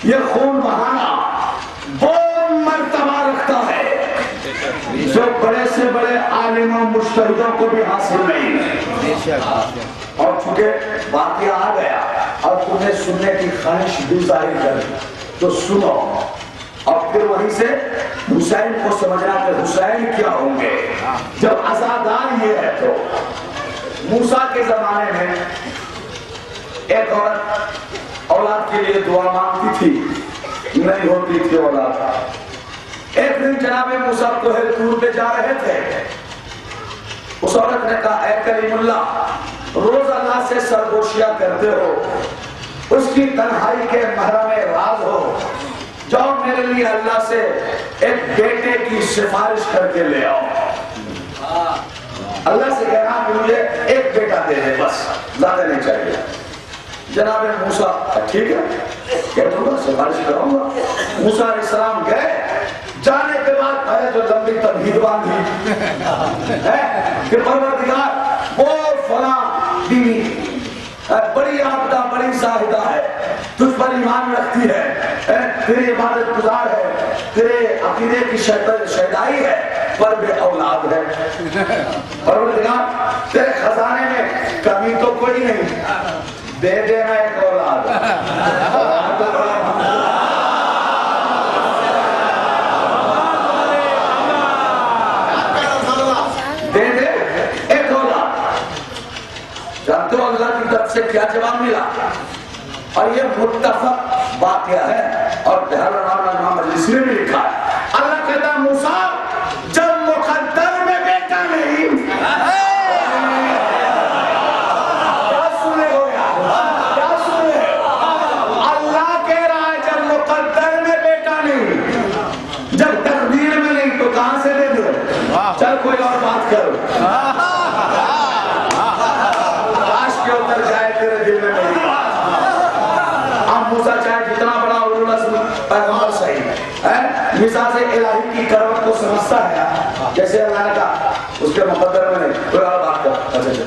یہ خون بہانا وہ مرتبہ رکھتا ہے جو بڑے سے بڑے عالموں مجتہدوں کو بھی حاصل نہیں۔ اور چونکہ واقعہ آ گیا اور تمہیں سننے کی خواہش بھی ظاہر کر تو سنو، اور پھر وہیں سے حسین کو سمجھنا کہ حسین کیا ہوں گے۔ جب عزادار یہ ہے تو موسیٰ کے زمانے میں ایک عورت اولاد کے لیے دعا مانگتی تھی، نہیں ہوتی تھی اولاد۔ ایک دن جناب موسیٰ کوہ طور پہ جا رہے تھے، اس عورت نے کہا اے کریم اللہ، روز اللہ سے سرگوشیاں کرتے ہو، اس کی تنہائی کے محرم راز ہو، جاؤ میرے لیے اللہ سے ایک بیٹے کی سفارش کر کے لے آؤ۔ اللہ سے کہنا کہ مجھے ایک بیٹا دے دے، بس زیادہ نہیں چاہیے۔ جناب موسیٰ ٹھیک ہے کہہ دوں گا، سفارش کراؤں گا۔ موسیٰ علیہ السلام گئے، جانے کے بعد پہلے جو لمبی تمہید باندھی کہ پروردگار وہ فلاں بیوی بڑی عابدہ، بڑی زاہدہ ہے، تجھ پر ایمان رکھتی ہے، تیری عبادت گزار ہے، تیرے عقیدے کی شیدائی ہے، پر بے اولاد ہے. پروردگار تیرے خزانے میں کمی تو کوئی نہیں, دے دینا ایک اولاد. دے دے ایک اولاد. جانتے ہو اللہ کی طرف سے کیا جواب ملا؟ اور یہ متفق واقعہ ہے اور امام مجلسی نے بھی لکھا ہے. اللہ کہتا ہے موسیٰ جب مقدر میں بیٹا نہیں, کیا سنے ہو یار, کیا سنے ہو؟ اللہ کہہ رہا ہے جب مقدر میں بیٹا نہیں, جب تقدیر میں نہیں تو کہاں سے دے دو؟ چل کوئی اور بات کرو. کاش کے اتر جائے تیرے دل میں میری بات. اب موسیٰ چاہے جتنا بڑا اولو پیغمبر صحیح ہے, مثال سے الہی کی کروٹ کو سمجھتا ہے, جیسے اللہ نے کہا اس کے مقدر میں نہیں, کوئی اور بات کر. اچھا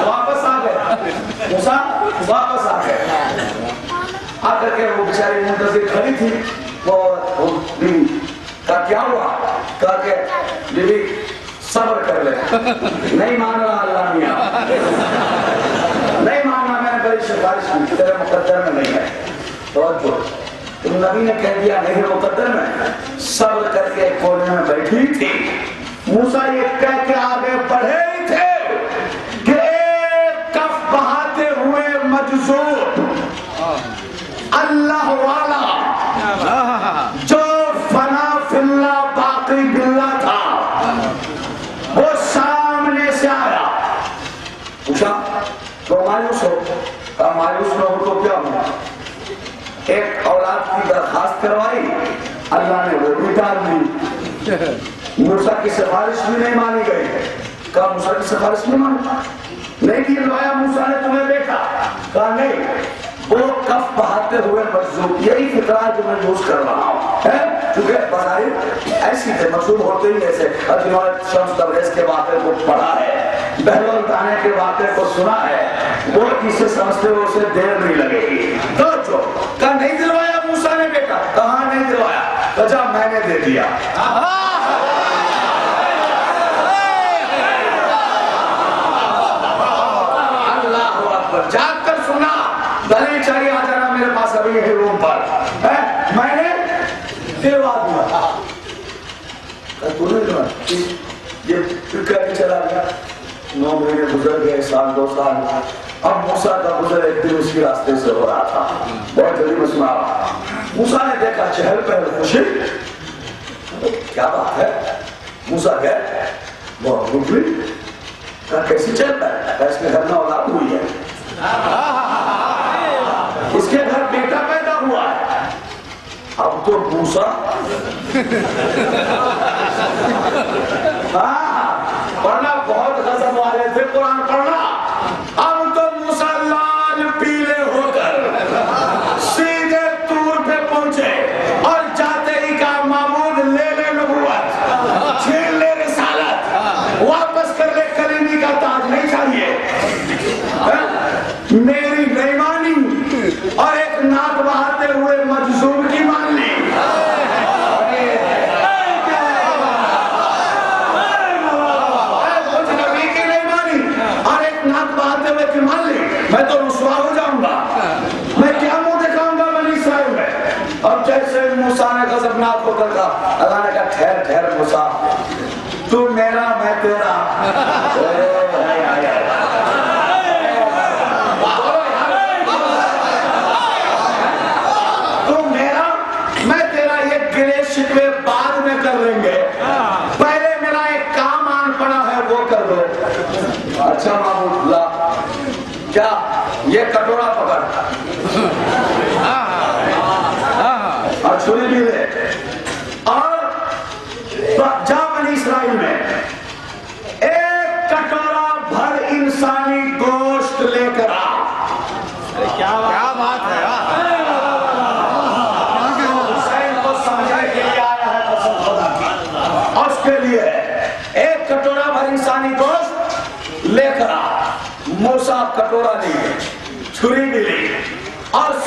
واپس آ گئے موسیٰ, واپس آ گئے. آ کر کے وہ بیچاری منتظر کھڑی تھی, وہ بیوی کا کیا ہوا, کہا کہ بیوی صبر کر لے. نہیں مان رہا اللہ میاں, نہیں ماننا, میں نے بڑی سفارش کی, تیرے مقدر میں نہیں ہے. توجہ, تم نبی نے کہہ دیا نہیں ہے مقدر میں, صبر کر کے ایک کونے میں بیٹھی تھی. موسیٰ یہ کہہ کے آگے بڑھے ہی تھے کہ ایک کف بہاتے ہوئے مجذوب اللہ والا جو فنا فی اللہ باقی باللہ تھا, وہ سامنے سے آیا. پوچھا تو مایوس ہو, کہا مایوس نہ ہو تو کیا ہوا؟ ایک اولاد کی درخواست کروائی, اللہ نے وہ بھی ڈال دی. موسیٰ کی سفارش بھی نہیں مانی گئی. کہا موسیٰ کی سفارش نہیں مانی, نہیں دلوایا موسیٰ نے تمہیں بیٹا؟ کہا نہیں, وہ کف بہاتے ہوئے مجذوب, یہی فکرہ جو میں یوز کر رہا ہوں ہے, کیونکہ بظاہر ایسی تھے, مجذوب ہوتے ہی ایسے. جنہوں نے شمس تبریز کے واقعے کو پڑھا ہے, بہلول دانے کے واقعے کو سنا ہے, وہ جسے سمجھتے ہو اسے دیر نہیں لگے گی. تو جو کہا نہیں دلوایا موسیٰ نے بیٹا؟ کہاں نہیں دلوایا؟ کہا میں نے دے دیا. اللہ اکبر. جا کر سنا, بھلے چاہیے آ جانا میرے پاس ابھی ہے روم پر, میں نے دلوا دیا. تو نے دلوا, یہ فکر چلا گیا. 9 مہینے گزر گئے, سال 2 سال. اب موسیٰ کا گزر ایک دن اس کی راستے سے ہو رہا تھا, بہت جلدی میں سنا رہا. موسیٰ نے دیکھا چہل پہل خوشی, کیا بات ہے. موسیٰ گئے, وہ رک گئی. کہا کیسی چہل پہل؟ اس کے گھر میں اولاد ہوئی ہے, اس کے گھر بیٹا پیدا ہوا ہے. اب تو موسیٰ پڑھنا بہت غضب والے تھے, قرآن پڑھنا. اب تو موسیٰ لال پیلے ہو کر سیدھے طور پہ پہنچے, اور جاتے ہی کہا معبود لے لے نبوت, چھین لے رسالت, واپس کر لے کلیمی کا تاج, نہیں چاہیے. میری بےمانی اور ایک ناک بہاتے ہوئے مجذوب کی مان لی. کچھ نبی کی نہیں مانی اور ایک ناک بہاتے ہوئے کی مان لی. میں تو رسوا ہو جاؤں گا, میں کیا منہ دکھاؤں گا بنی اسرائیل میں. اب جیسے موسیٰ نے غضبناک ہو کر کہا, اللہ نے کہا ٹھہر ٹھہر موسیٰ, تو میرا میں تیرا. شکوے بعد میں کر لیں گے, پہلے میرا ایک کام آن پڑا ہے وہ کر دو. اچھا معبود اللہ, کیا یہ کٹورا پکڑ اور چھری بھی لے, اور جا بنی اسرائیل میں ایک کٹورا بھر انسانی گوشت لے کر آ. کیا بات ہے. کے لیے ایک کٹورا بھر انسانی گوشت لے کر آ. موسیٰ کٹورا لی, چھری بھی لی, اور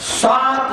7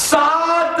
7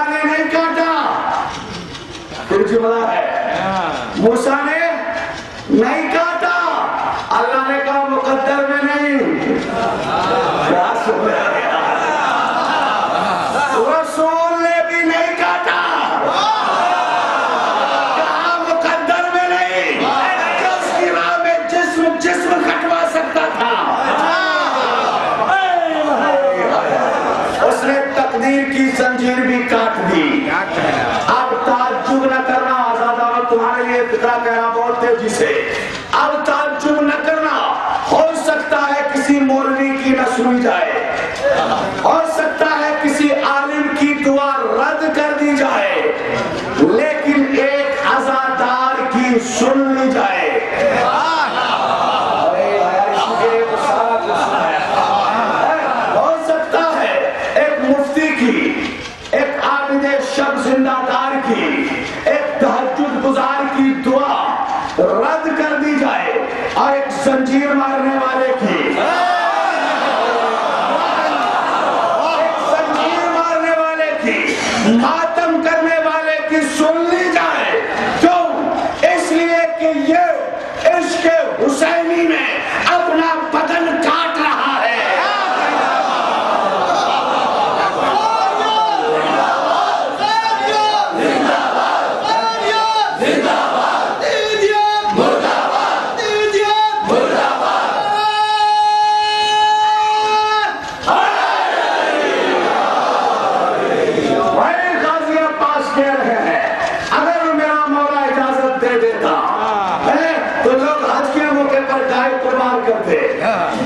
موسیٰ نے نہیں کاٹا. پھر جملہ ہے موسیٰ نے نہیں کاٹا, اللہ نے کہا مقدر میں نہیں. کیا سن رہے ہیں؟ رسول نے بھی نہیں کاٹا, کہا مقدر میں نہیں. اس کی راہ میں جسم کٹوا سکتا تھا. اس نے تقدیر کی زنجیر بھی کاٹ دی. اب تعجب نہ کرنا آزادہ, تمہارے لیے فکرہ کہنا بہت تیزی سے. اب تعجب نہ کرنا, ہو سکتا ہے کسی مولوی کی نہ سنی جائے, ہو سکتا ہے کسی عالم کی دعا رد کر دی جائے, لیکن ایک عزادار کی سن لی جائے. ہو سکتا ہے ایک مفتی کی, ایک عابد شب زندہ دار کی, ایک تہجد گزار کی دعا رد کر دی جائے, اور ایک زنجیر مارنے والے کی, ایک زنجیر مارنے والے کی, ماتم کرنے والے کی سن لی جائے. کیوں؟ اس لیے کہ یہ عشق حسینی میں اپنا بدن کاٹ رہا ہے.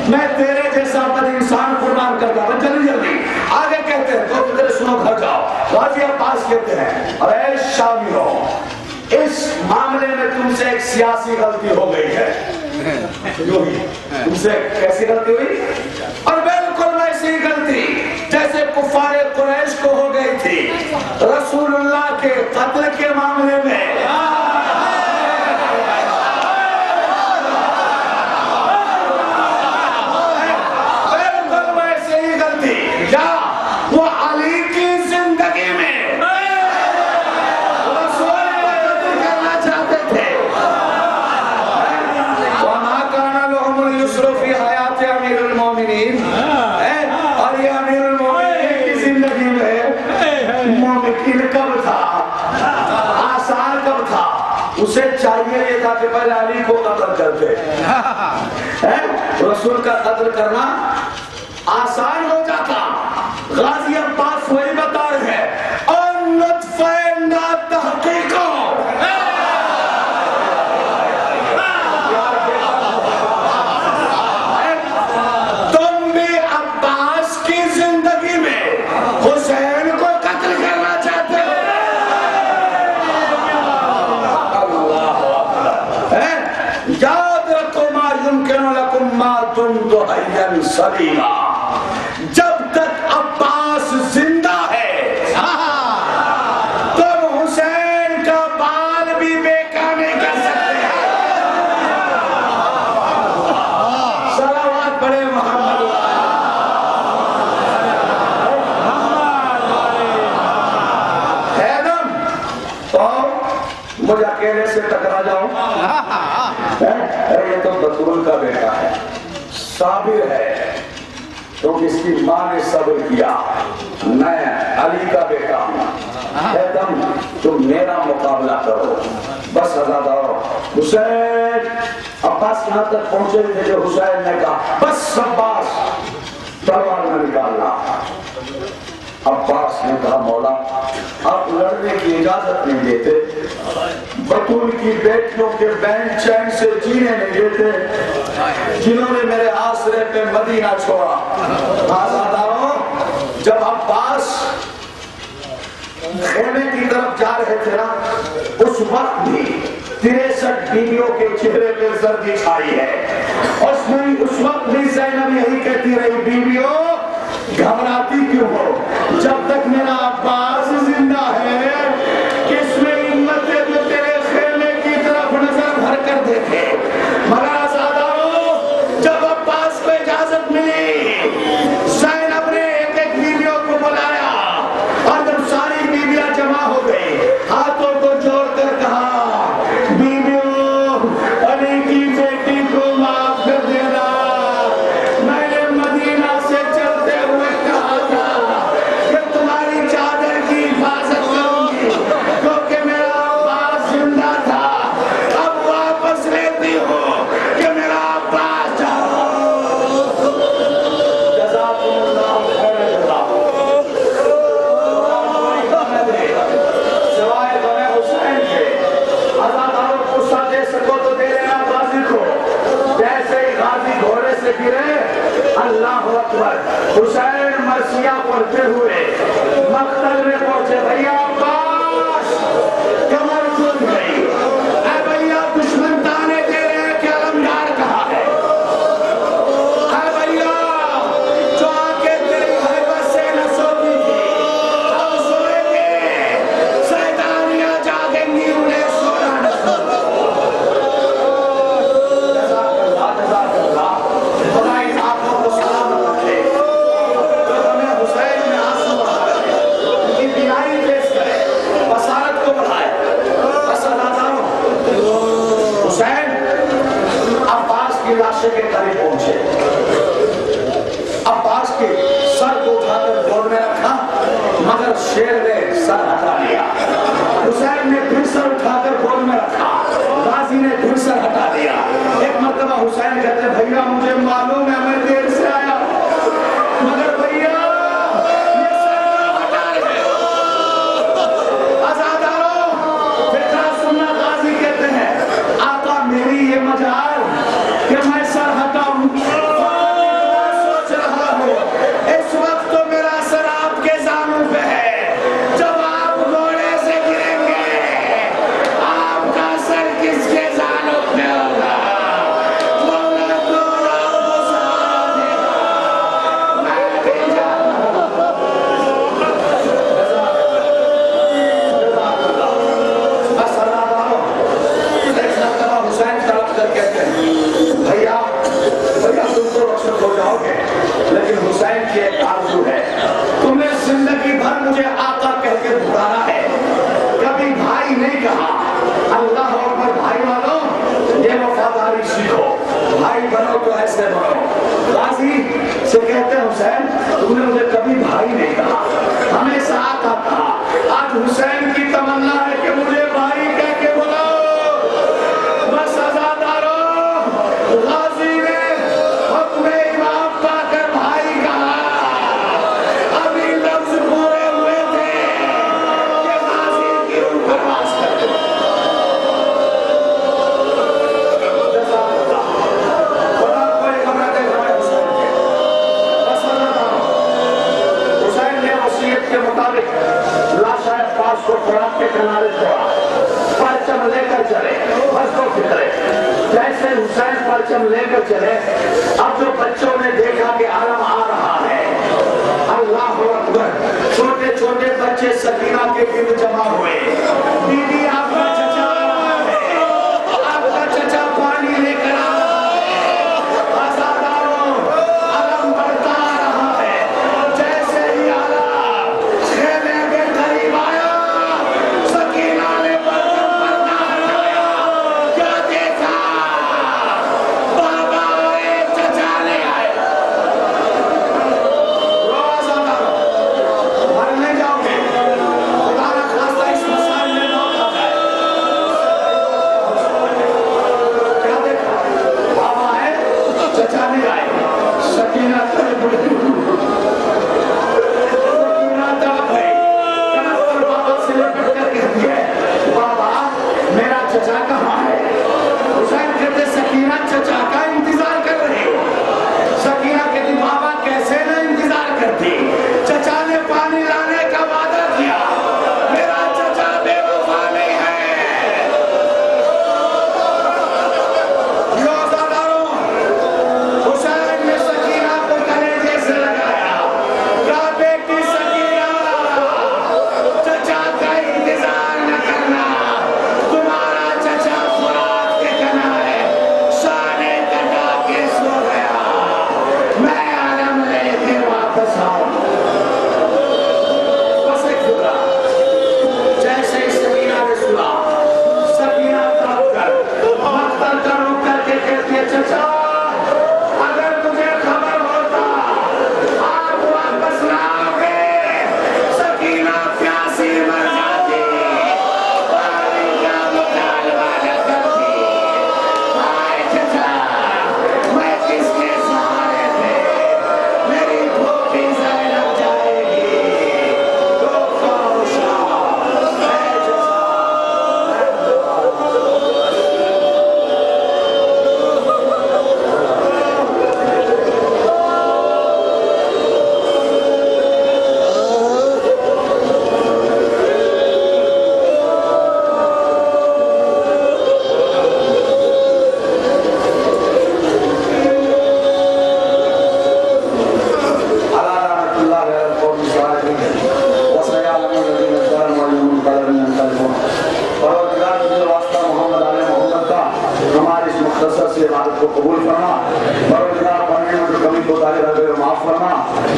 میں تیرے جیسا بد انسان قربان کرتا ہوں. جلدی جلدی آگے کہتے ہیں, تو فکر سنو گھر جاؤ. غازی عباس کہتے ہیں اور اے شامیوں, اس معاملے میں تم سے ایک سیاسی غلطی ہو گئی ہے. تم سے کیسی غلطی ہوئی؟ اور بالکل ویسی غلطی جیسے کفار قریش کو ہو گئی تھی رسول اللہ کے قتل کے معاملے میں. وہ علی کی زندگی میں رسول کو قتل کرنا چاہتے تھے. وَمَا كَانَ لَهُمُ الْيُسْرُ فِي حَيَاتِ أَمِيرِ الْمُؤْمِنِينَ, اور یہ امیر المومنین کی زندگی میں ممکن کب تھا, آسان کب تھا. اسے چاہیے یہ تھا کہ پہلے علی کو قتل کرتے. رسول کا قتل کرنا آسان ہو جاتا. غازی عباس وہی بتا رہے ہیں, اور نطفہ نا تحقیقوں, تم بھی عباس کی زندگی میں حسین کو قتل کرنا چاہتے ہو. اللہ اکبر. یاد رکھو ما یمکن لکم ما دمتم حیا سلیما, جب تک عباس زندہ ہے تم حسین کا بال بھی بیکا نہیں کر سکتے. صلوات پڑھے محمد. حیدم تو مجھے اکیلے سے ٹکرا جاؤں, یہ تو بطول کا بیٹا ہے, صابر ہے, کیونکہ اس کی ماں نے صبر کیا. میں علی کا بیٹا ہوں, حیدم تم میرا مقابلہ کرو. بس آزادارو. حسین عباس یہاں تک پہنچے تھے جو حسین نے کہا بس عباس تلوار نہ نکالنا. عباس نے کہا مولا آپ لڑنے کی اجازت نہیں دیتے, بطول کی بیٹیوں کے بین چین سے جینے نہیں دیتے, جنہوں نے میرے آسرے پہ مدینہ چھوڑا. آزاداروں, جب عباس خیمے کی طرف جا رہے تھے نا, اس وقت بھی 63 بیویوں کے چہرے پہ زردی چھائی ہے. اس وقت بھی زینب یہی کہتی رہی, بیویوں گھبراتی کیوں ہو, جب تک میرا عباس زندہ ہے کس میں ہمت ہے جو تیرے خیمے کی طرف نظر بھر کر دیکھے. مگر آزاداروں, جب عباس کو اجازت ملی زینب نے ایک ایک بیویوں کو بلایا, اور جب ساری بیویوں مجھے معلوم ہے میں دیر سے آیا مگر بھیا یہ سر ہٹا رہے آزاداروں فکرہ سننا غازی کہتے ہیں آقا میری یہ مجال کہ میں سر ہٹاؤں سوچ رہا ہوں اس وقت تو میرا سر آپ کے زانوں پہ ہے جب آپ گھوڑے سے گریں گے آپ کا سر کس کے زانوں پہ ہوگا مولا کو آپ کو سہارا دے گا میں بھی جانا حسین طرف کر کہتے ہیں بھیا تم تو رخصت ہو جاؤ گے لیکن حسین کی ایک آرزو ہے تمہیں زندگی بھر مجھے آقا کہہ کے پکارا ہے کبھی بھائی نہیں کہا اللہ اکبر بھائی والوں یہ وفاداری سیکھو بھائی بنو تو ایسے بنو غازی سے کہتے ہیں حسین تم نے مجھے کبھی بھائی نہیں کہا ہمیشہ آقا کہا آج حسین کی تمنا ہے کہ مجھے بھائی کہہ کے بلاؤ بس آزاداروں غازی نے حکم امام پا کر بھائی کہا ابھی لفظ پورے ہوئے تھے کہ غازی کی روح پرواز کر دے خدا کوئی خبر دے گا حسین کے بس آزاداروں حسین نے وصیت کے مطابق لاشا عباس کو فرات کے کنارے چھوڑا پرچم لے کر چلے بس کو فکرے جیسے حسین پرچم لے کر چلے اب جو بچوں نے دیکھا کہ عالم آ رہا ہے اللہ اکبر چھوٹے چھوٹے بچے سکینہ کے گرد جمع ہوئے بیوی آپ کا چچا آ رہا ہے آپ کا چچا پانی لے کر آ رہا ہے آزاداروں علم بڑھتا آ رہا ہے جیسے ہی عالم کھیلے کے قریب آیا سکینہ نے پرچم پردہ ہٹایا کیا دیکھا بابا اور ایک چچا لے آئے آزاداروں مرنے جاؤ گے خدا نہ خواستہ اس مسائل میں موت آ جائے کیا دیکھا بابا ہے چچا نہیں آئے سکینہ طرف سکینہ طرف گئی کنس پر بابا سے لپٹ کر کہتی ہے بابا میرا چچا کہاں ہے حسین کہتے سکینہ چچا کا انتظار کر رہی ہو سکینہ کہتی بابا کیسے نہ انتظار کرتی چچا نے پانی لانے کا وعدہ کیا میرا چچا بے وفا نہیں ہے یہ آزاداروں حسین نے سکینہ کو کلیجے سے لگایا کہا بیٹی سکینہ چچا کا انتظار نہ کرنا تمہارا چچا فرات کے کنارے شانے کٹا کے سو گیا میں عالم لے کے واپس آؤں بس ایک ٹکڑا جیسے ہی سکینہ نے سنا سکینہ طرف کر مقتل کا رخ کر کے کہتی ہے چچا اگر تجھے خبر ہوتا آپ واپس نہ آؤ گے سکینہ پیاسی مر جاتی پانی کا مطالبہ نہ کرتی آئے چچا میں کس کے سہارے تھے میری پھوپھی زینب جائے گی تو خوشا اے چچا ہماری اس مختصر سے عبادت کو قبول فرما پروردگار پڑھنے میں جو کمی کو ظاہر ہے معاف فرما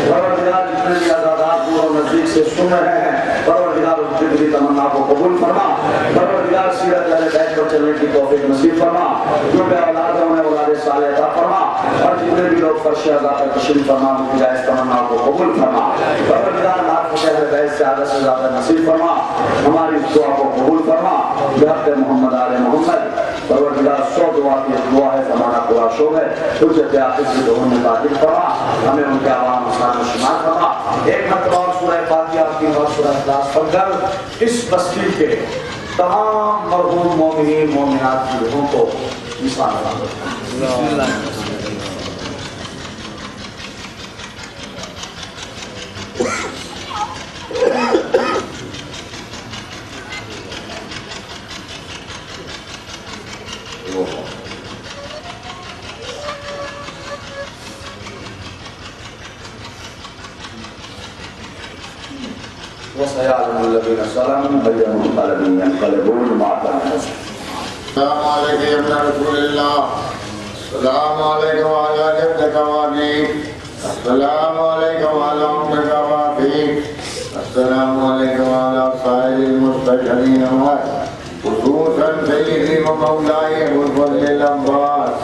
پروردگار جتنے بھی عزادات دور اور نزدیک سے سن رہے ہیں پروردگار اس دل کی تمنا کو قبول فرما پروردگار سیرت اہل بیت پر چلنے کی توفیق نصیب فرما جو بے اولاد ہیں انہیں اولاد صالح عطا فرما اور جتنے بھی لوگ فرش عزا پر تشریف فرما ان کی جائز تمنا کو قبول فرما پروردگار معرفت اہل بیت سے زیادہ نصیب فرما ہماری اس دعا کو قبول فرما بحق محمد آل محمد پروردگار 100 دعا کی دعا ہے زمانہ پورا بخش ہو گئے. حجت حافظ کی دونوں نے باطل فرما, ہمیں ان کے عوام مسلمان میں شمار فرما. ایک مرتبہ سورہ فاتحہ کی اور سورہ اخلاص پڑھ کر اس بستی کے تمام مرحوم مومنین مومنات کی روحوں کو انسان بنا دو. وسيعلم الذين ظلموا أي منقلب ينقلبون مع الناس. السلام عليك يا ابن رسول الله. السلام عليك وعلى جدك وابيك. السلام عليك وعلى أمك وأخيك. السلام عليك وعلى سائر المستشهدين معك, خصوصا سيدي ومولاي أبو الفضل العباس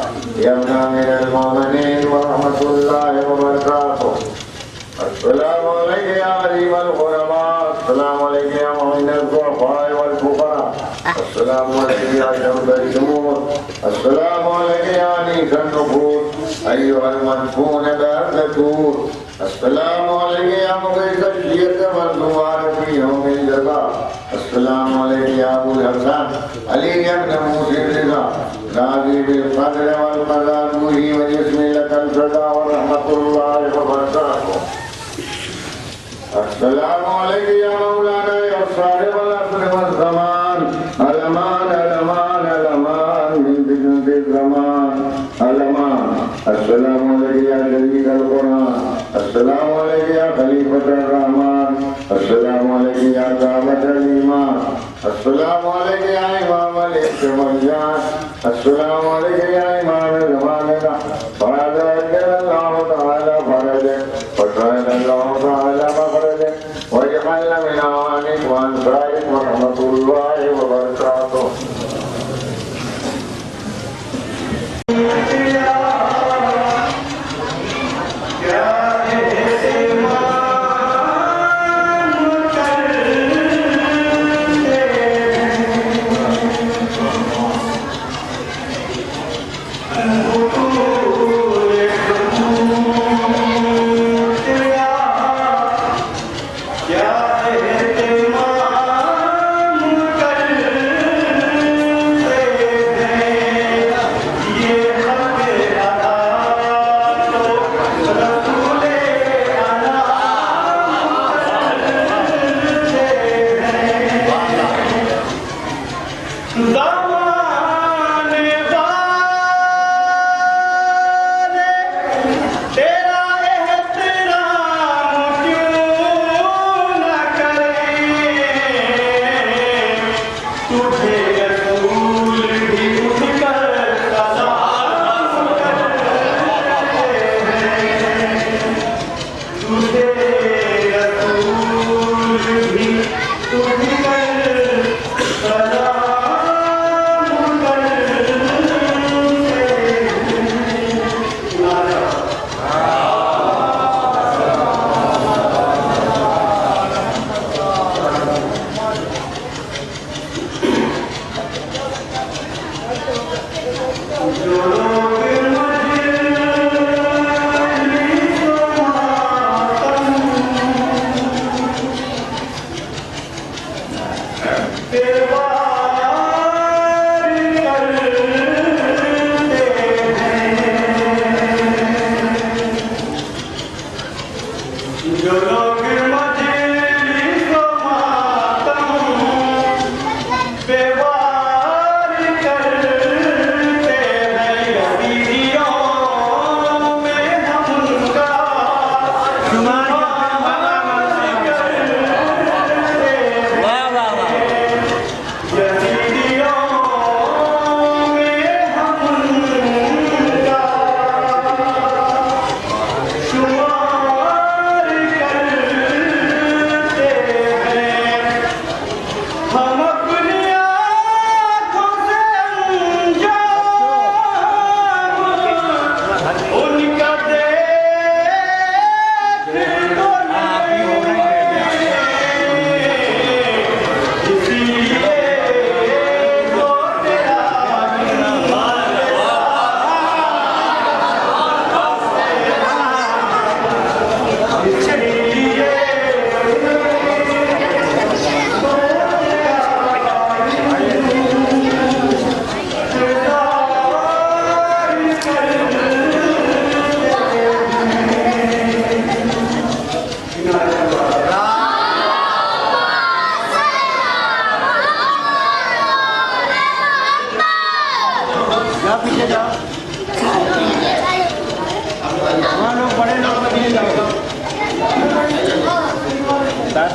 يا ابن أمير المؤمنين ورحمة الله وبركاته. السلام عليك يا غريب الغرباء. السلام عليك يا معين الضعفاء والفقراء. السلام عليك يا شمس الشموس. السلام عليك يا أنيس النفوس أيها المدفون بأرض طور. السلام عليك يا مغيث الشيخ والزوار في يوم الجزاء. السلام عليك يا أبو الحسن علي بن موسى الرضا راضي بالقدر والقضاء روحي وجسمي لك الفدا ورحمة الله وبركاته. السلام عليك يا مولانا يا صاحب العصر والزمان. الأمان الأمان الأمان من فتنة الزمان الأمان. السلام عليك يا شريك القرآن. السلام عليك يا خليفة الرحمن. السلام عليك يا كعبة الإيمان. السلام عليك يا إمام الإسلام والجان. السلام عليك يا إمام زماننا. فهذا أجل الله تعالى فرجك وسهل الله تعالى مخرجك واجعلنا من أعوانك وأنصارك ورحمة الله وبركاته.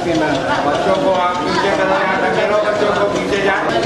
بچوں کو آپ پیچھے کریں، بچوں کو پیچھے جائیں.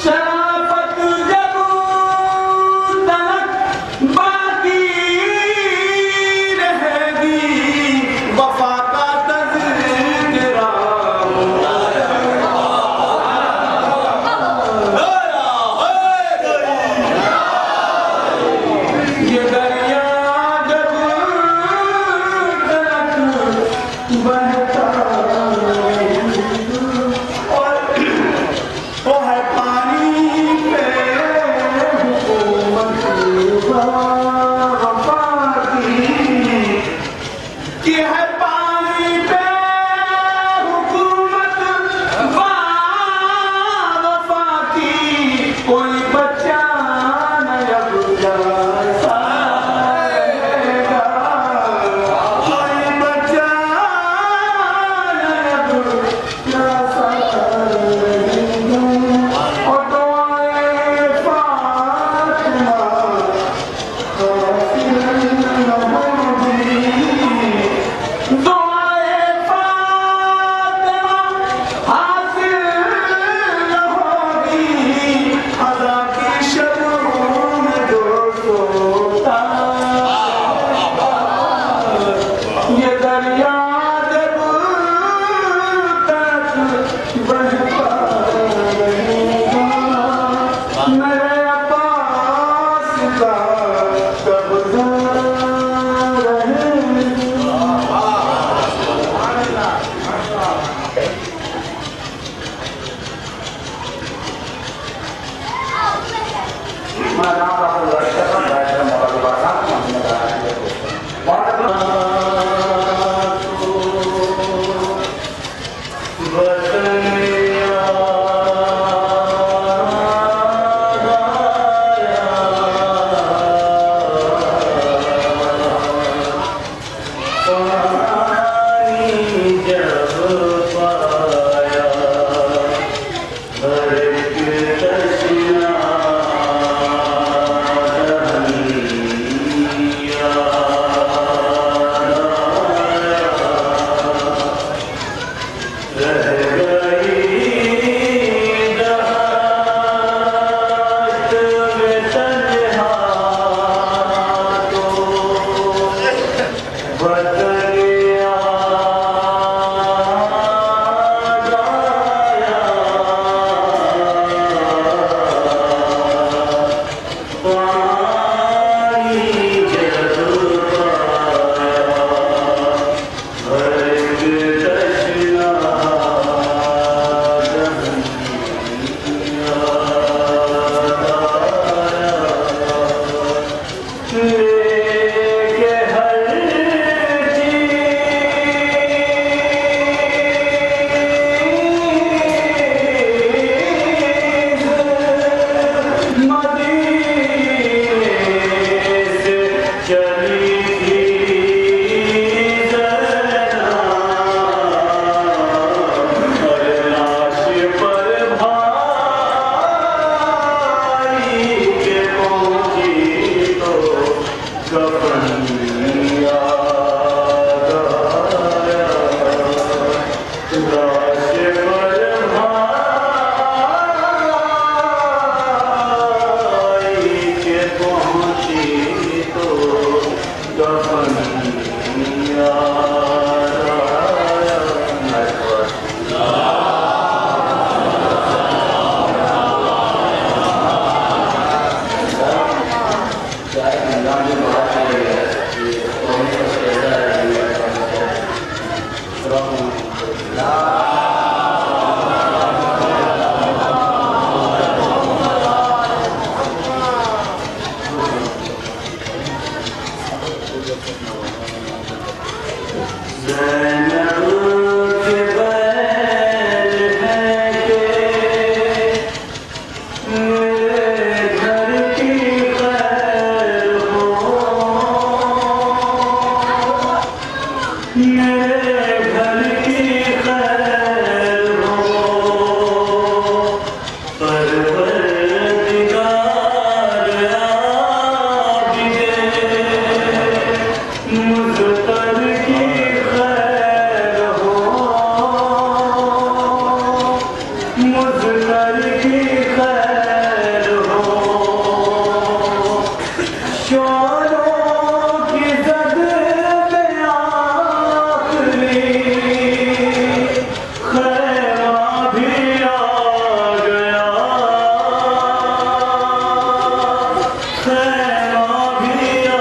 شرافت جب خیر بھی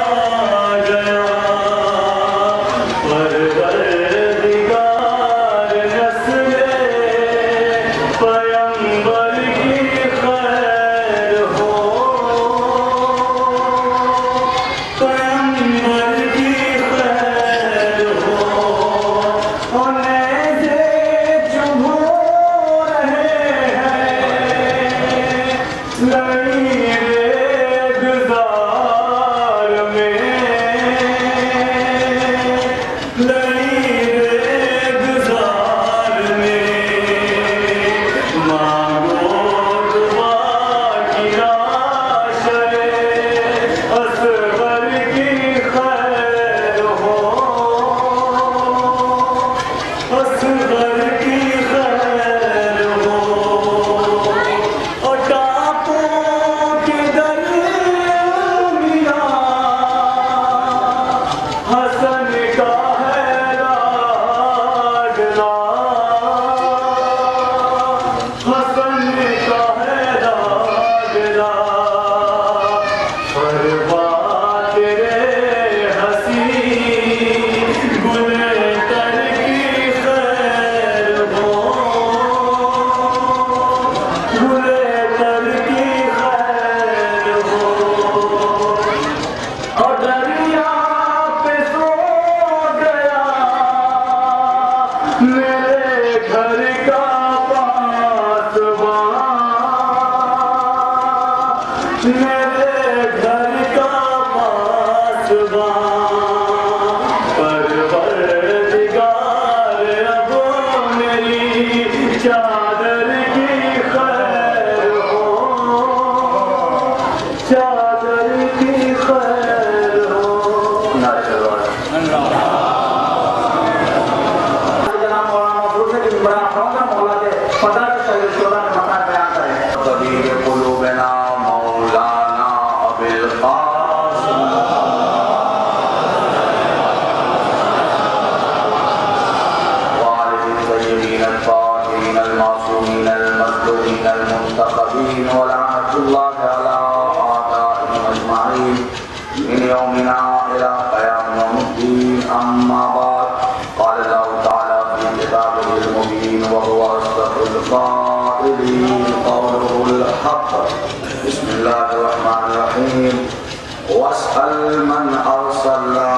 واسأل من أرسلنا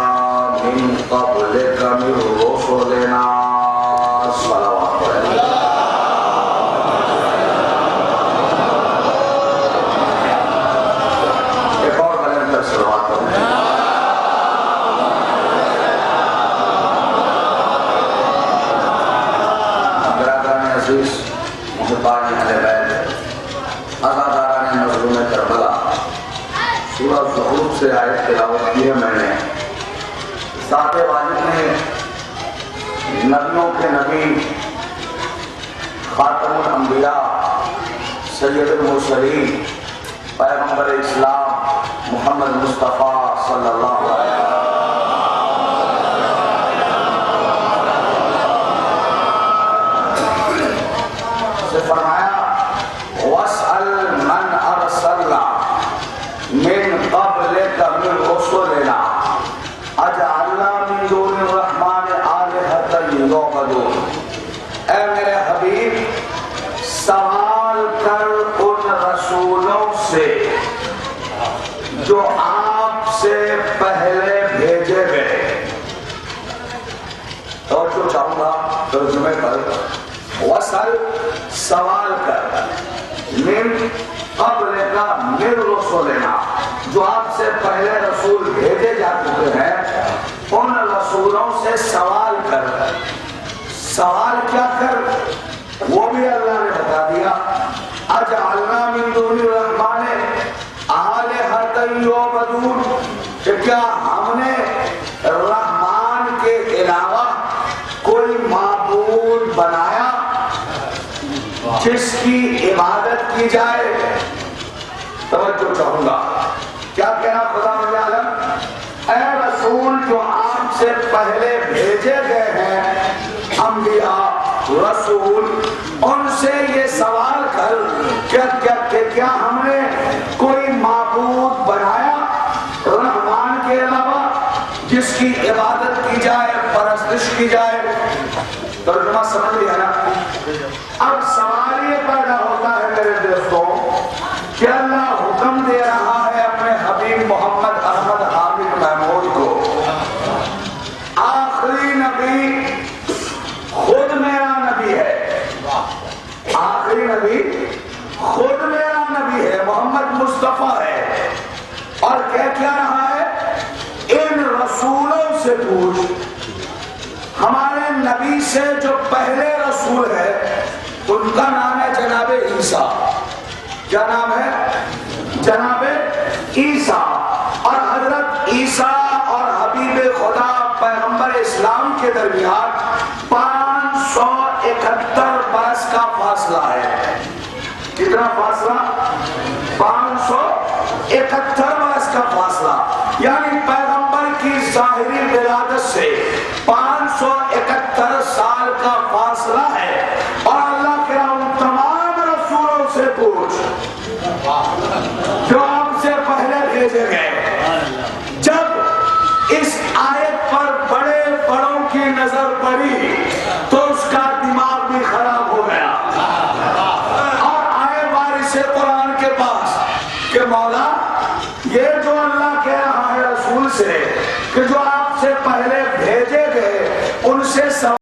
من قبلك من رسلنا صلوات ایک اور بلند تر صلوات برادران عزیز محبان اہل بیت عزاداران مظلوم کربلا سورہ زخرف سے آیت تلاوت کی ہے میں نے ذات واجب نے نبیوں کے نبی خاتم الانبیاء سید المرسلین پیغمبر اسلام محمد مصطفیٰ صلی اللہ علیہ وسلم سے فرمایا وَاسْأَلْ مَنْ أَرْسَلْنَا من قبلك من رسلنا اجعلنا من دون الرحمن آلهة يعبدون اے میرے حبیب سوال کر ان رسولوں سے جو آپ سے پہلے بھیجے گئے توجہ چاہوں گا ترجمے پر وصل سوال کر من قبل کا من رسولنا جو آپ سے پہلے رسول بھیجے جا چکے ہیں ان رسولوں سے سوال کر سوال کیا کر وہ بھی اللہ نے بتا دیا اجعلنا من دون الرحمن آلہۃ یعبدون کہ کیا ہم نے رحمان کے علاوہ کوئی معبود بنایا جس کی عبادت کی جائے توجہ چاہوں گا کیا کہنا خدا مجھے عالم اے رسول جو آپ سے پہلے بھیجے گئے ہیں انبیاء رسول ان سے یہ سوال کر کیا ہم نے کوئی معبود بنایا رحمان کے علاوہ جس کی عبادت کی جائے پرستش کی جائے ترجمہ سمجھ لیا نا اب سوال یہ پیدا ہوتا ہے میرے دوستوں کہ اللہ حکم دے رہا ہے اپنے حبیب محمد احمد حامد محمود کو آخری نبی خود میرا نبی ہے آخری نبی خود میرا نبی ہے محمد مصطفیٰ ہے اور کہہ کیا رہا ہے ان رسولوں سے پوچھ ہمارے نبی سے جو پہلے رسول ہے ان کا نام ہے جناب عیسیٰ کیا نام ہے جناب عیسیٰ اور حضرت عیسیٰ اور حبیب خدا پیغمبر اسلام کے درمیان 571 برس کا فاصلہ ہے کتنا فاصلہ 571 برس کا فاصلہ یعنی پیغمبر کی ظاہری ولادت سے 571 سال کا فاصلہ ہے اور اللہ کے ان تمام رسولوں سے پوچھ جو آپ سے پہلے بھیجے گئے جب اس آیت پر بڑے بڑوں کی نظر پڑی تو اس کا دماغ بھی خراب ہو گیا اور آئے وارث قرآن کے پاس کہ مولا یہ جو اللہ کہہ رہا ہے رسول سے کہ جو آپ سے پہلے بھیجے گئے ان سے سوال